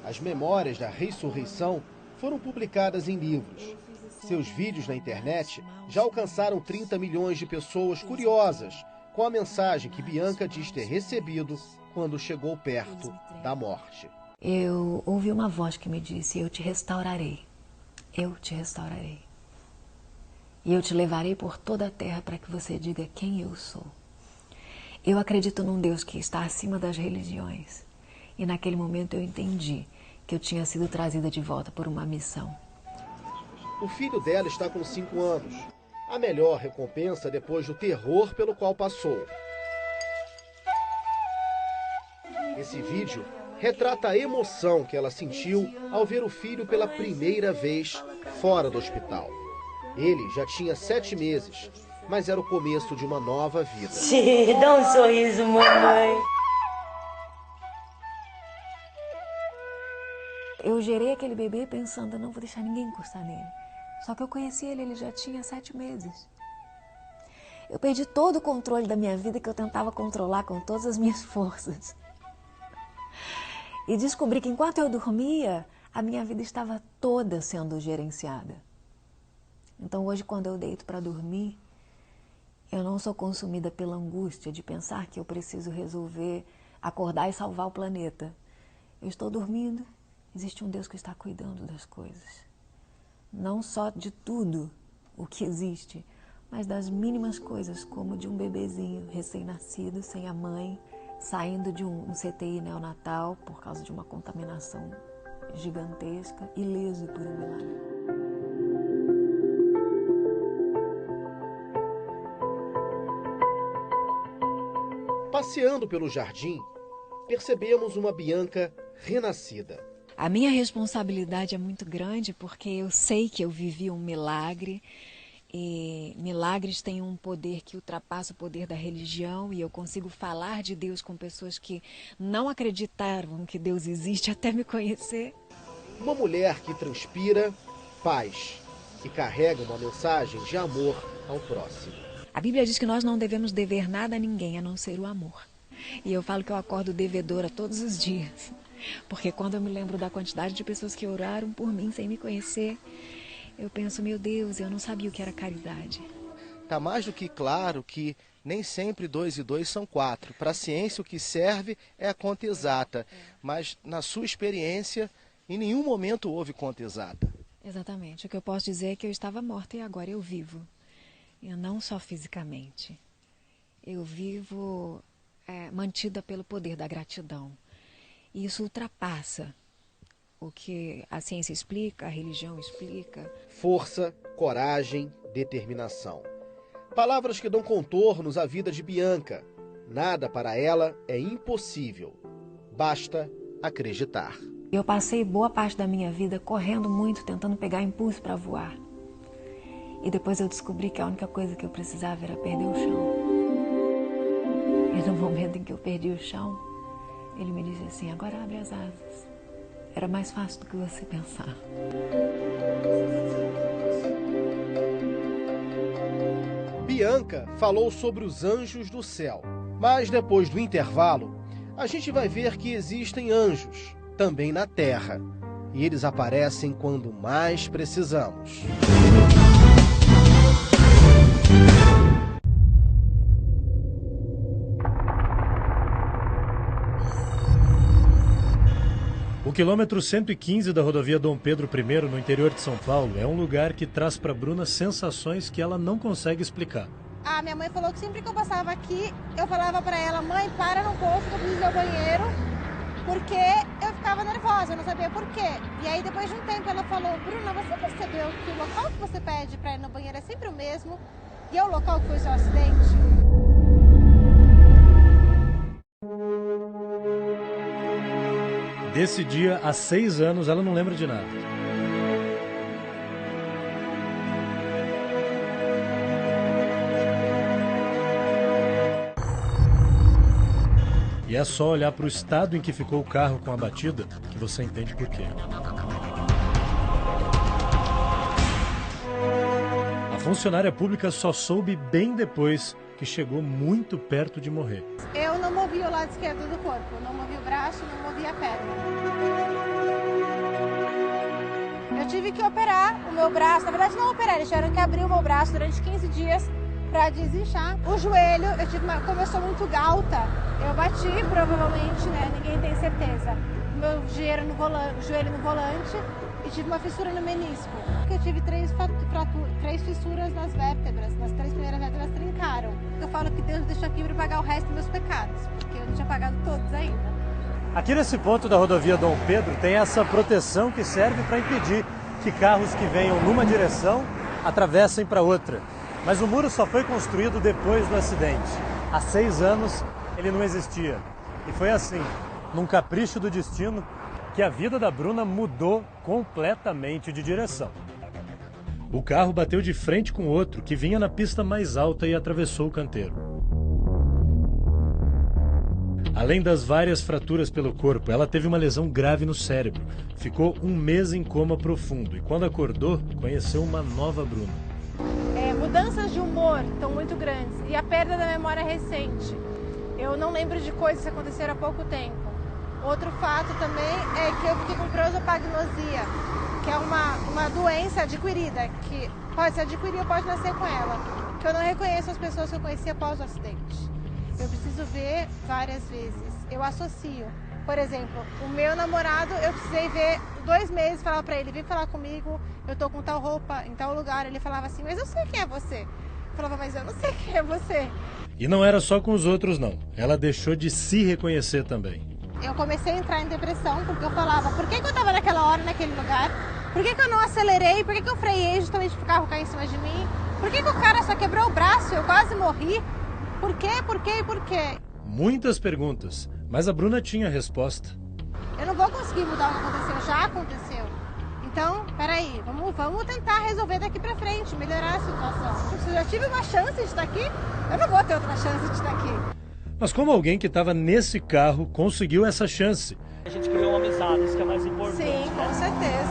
As memórias da ressurreição foram publicadas em livros. Seus vídeos na internet já alcançaram 30 milhões de pessoas curiosas com a mensagem que Bianca diz ter recebido quando chegou perto da morte. Eu ouvi uma voz que me disse: eu te restaurarei, eu te restaurarei. E eu te levarei por toda a terra para que você diga quem eu sou. Eu acredito num Deus que está acima das religiões. E naquele momento eu entendi que eu tinha sido trazida de volta por uma missão. O filho dela está com 5 anos. A melhor recompensa depois do terror pelo qual passou. Esse vídeo retrata a emoção que ela sentiu ao ver o filho pela primeira vez fora do hospital. Ele já tinha 7 meses, mas era o começo de uma nova vida. Dá um sorriso, mamãe. Eu gerei aquele bebê pensando, eu não vou deixar ninguém encostar nele. Só que eu conheci ele já tinha 7 meses. Eu perdi todo o controle da minha vida que eu tentava controlar com todas as minhas forças. E descobri que enquanto eu dormia, a minha vida estava toda sendo gerenciada. Então hoje, quando eu deito para dormir, eu não sou consumida pela angústia de pensar que eu preciso resolver acordar e salvar o planeta. Eu estou dormindo. Existe um Deus que está cuidando das coisas. Não só de tudo o que existe, mas das mínimas coisas, como de um bebezinho recém-nascido, sem a mãe, saindo de um CTI neonatal por causa de uma contaminação gigantesca, ileso por um milagre. Passeando pelo jardim, percebemos uma Bianca renascida. A minha responsabilidade é muito grande porque eu sei que eu vivi um milagre e milagres têm um poder que ultrapassa o poder da religião e eu consigo falar de Deus com pessoas que não acreditaram que Deus existe até me conhecer. Uma mulher que transpira paz e carrega uma mensagem de amor ao próximo. A Bíblia diz que nós não devemos dever nada a ninguém, a não ser o amor. E eu falo que eu acordo devedora todos os dias. Porque quando eu me lembro da quantidade de pessoas que oraram por mim sem me conhecer, eu penso, meu Deus, eu não sabia o que era caridade. Tá mais do que claro que nem sempre 2 e 2 são 4. Para a ciência o que serve é a conta exata. Mas na sua experiência, em nenhum momento houve conta exata. Exatamente. O que eu posso dizer é que eu estava morta e agora eu vivo. E não só fisicamente. Eu vivo mantida pelo poder da gratidão. E isso ultrapassa o que a ciência explica, a religião explica. Força, coragem, determinação. Palavras que dão contornos à vida de Bianca. Nada para ela é impossível. Basta acreditar. Eu passei boa parte da minha vida correndo muito, tentando pegar impulso para voar. E depois eu descobri que a única coisa que eu precisava era perder o chão. E no momento em que eu perdi o chão, ele me disse assim, agora abre as asas. Era mais fácil do que você pensar. Bianca falou sobre os anjos do céu. Mas depois do intervalo, a gente vai ver que existem anjos também na terra. E eles aparecem quando mais precisamos. O quilômetro 115 da rodovia Dom Pedro I, no interior de São Paulo, é um lugar que traz para Bruna sensações que ela não consegue explicar. A minha mãe falou que sempre que eu passava aqui, eu falava para ela, mãe, para no posto que eu preciso ir ao banheiro, porque eu ficava nervosa, eu não sabia por quê. E aí depois de um tempo ela falou, Bruna, você percebeu que o local que você pede para ir no banheiro é sempre o mesmo e é o local que foi o seu acidente? Desse dia, há 6 anos, ela não lembra de nada. E é só olhar para o estado em que ficou o carro com a batida que você entende por quê. A funcionária pública só soube bem depois que chegou muito perto de morrer. Eu não movi o lado esquerdo do corpo, não movi o braço, não movi a perna. Eu tive que operar o meu braço, na verdade não operar, eles tiveram que abrir o meu braço durante 15 dias para desinchar. O joelho, como eu sou muito alta, eu bati provavelmente, né, ninguém tem certeza. O meu joelho no volante e tive uma fissura no menisco. Eu tive 3 fissuras nas vértebras, nas 3 primeiras vértebras trincaram. Eu falo que Deus deixou aqui para pagar o resto dos meus pecados, porque eu não tinha pagado todos ainda. Aqui nesse ponto da rodovia Dom Pedro tem essa proteção que serve para impedir que carros que venham numa direção atravessem para outra. Mas o muro só foi construído depois do acidente. Há 6 anos ele não existia. E foi assim, num capricho do destino, que a vida da Bruna mudou completamente de direção. O carro bateu de frente com outro que vinha na pista mais alta e atravessou o canteiro. Além das várias fraturas pelo corpo, ela teve uma lesão grave no cérebro. Ficou 1 mês em coma profundo e quando acordou, conheceu uma nova Bruna. Mudanças de humor estão muito grandes e a perda da memória recente. Eu não lembro de coisas que aconteceram há pouco tempo. Outro fato também é que eu fiquei com prosopagnosia, que é uma doença adquirida, que pode se adquirir ou pode nascer com ela, que eu não reconheço as pessoas que eu conheci após o acidente. Eu preciso ver várias vezes, eu associo. Por exemplo, o meu namorado, eu precisei ver 2 meses, falar pra ele, vem falar comigo, eu tô com tal roupa, em tal lugar. Ele falava assim, mas eu sei quem é você. Eu falava, mas eu não sei quem é você. E não era só com os outros não, ela deixou de se reconhecer também. Eu comecei a entrar em depressão porque eu falava, por que eu tava naquela hora, naquele lugar? Por que eu não acelerei? Por que eu freiei justamente pro carro cair em cima de mim? Por que o cara só quebrou o braço e eu quase morri? Por quê? Por quê? Por quê? Muitas perguntas, mas a Bruna tinha a resposta. Eu não vou conseguir mudar o que aconteceu, já aconteceu. Então, peraí, vamos tentar resolver daqui pra frente, melhorar a situação. Se eu já tive uma chance de estar aqui, eu não vou ter outra chance de estar aqui. Mas como alguém que estava nesse carro conseguiu essa chance? A gente criou uma amizade, isso que é mais importante. Sim, com certeza.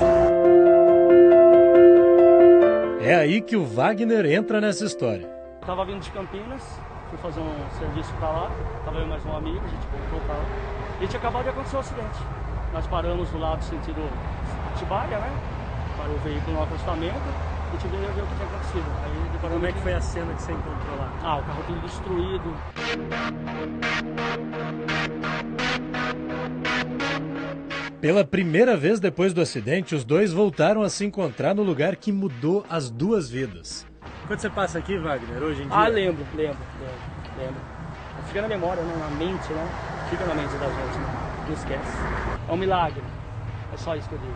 É aí que o Wagner entra nessa história. Eu estava vindo de Campinas, fui fazer um serviço para lá, estava eu e mais um amigo, a gente comprou o carro. E tinha acabado de acontecer um acidente. Nós paramos do lado sentido Atibaia, né? Parou o veículo no acostamento e tive que ver o que tinha acontecido. Aí, como é que foi a cena que você encontrou lá? O carro todo destruído. Pela primeira vez depois do acidente, os dois voltaram a se encontrar no lugar que mudou as duas vidas. Quando você passa aqui, Wagner, hoje em dia? Lembro. Fica na memória, né? Na mente, né? Fica na mente da gente, né? Não esquece. É um milagre. É só isso que eu digo.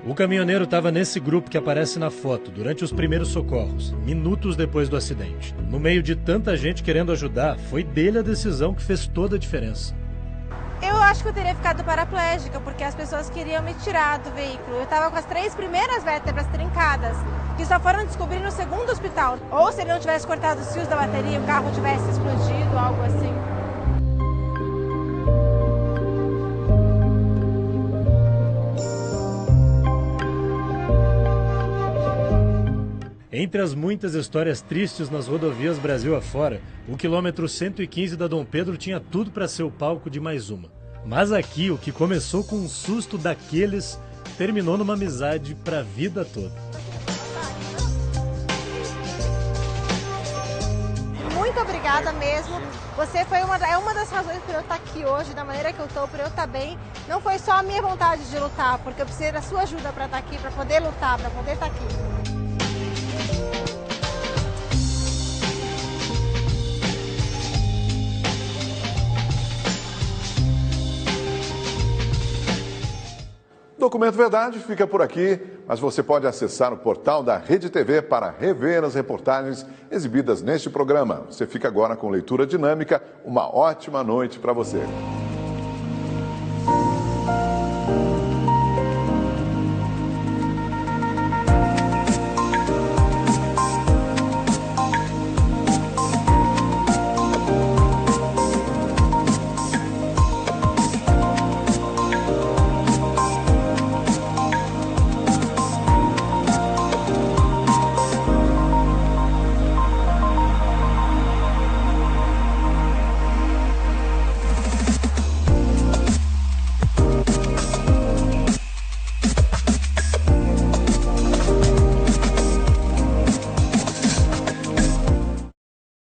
O caminhoneiro estava nesse grupo que aparece na foto, durante os primeiros socorros, minutos depois do acidente. No meio de tanta gente querendo ajudar, foi dele a decisão que fez toda a diferença. Eu acho que eu teria ficado paraplégica, porque as pessoas queriam me tirar do veículo. Eu estava com as 3 primeiras vértebras trincadas, que só foram descobrir no segundo hospital. Ou se ele não tivesse cortado os fios da bateria, o carro tivesse explodido, algo assim. Entre as muitas histórias tristes nas rodovias Brasil afora, o quilômetro 115 da Dom Pedro tinha tudo para ser o palco de mais uma. Mas aqui, o que começou com um susto daqueles, terminou numa amizade para a vida toda. Muito obrigada mesmo. Você foi uma das razões para eu estar aqui hoje, da maneira que eu estou, para eu estar bem. Não foi só a minha vontade de lutar, porque eu precisei da sua ajuda para estar aqui, para poder lutar, para poder estar aqui. Documento Verdade fica por aqui, mas você pode acessar o portal da Rede TV para rever as reportagens exibidas neste programa. Você fica agora com leitura dinâmica. Uma ótima noite para você.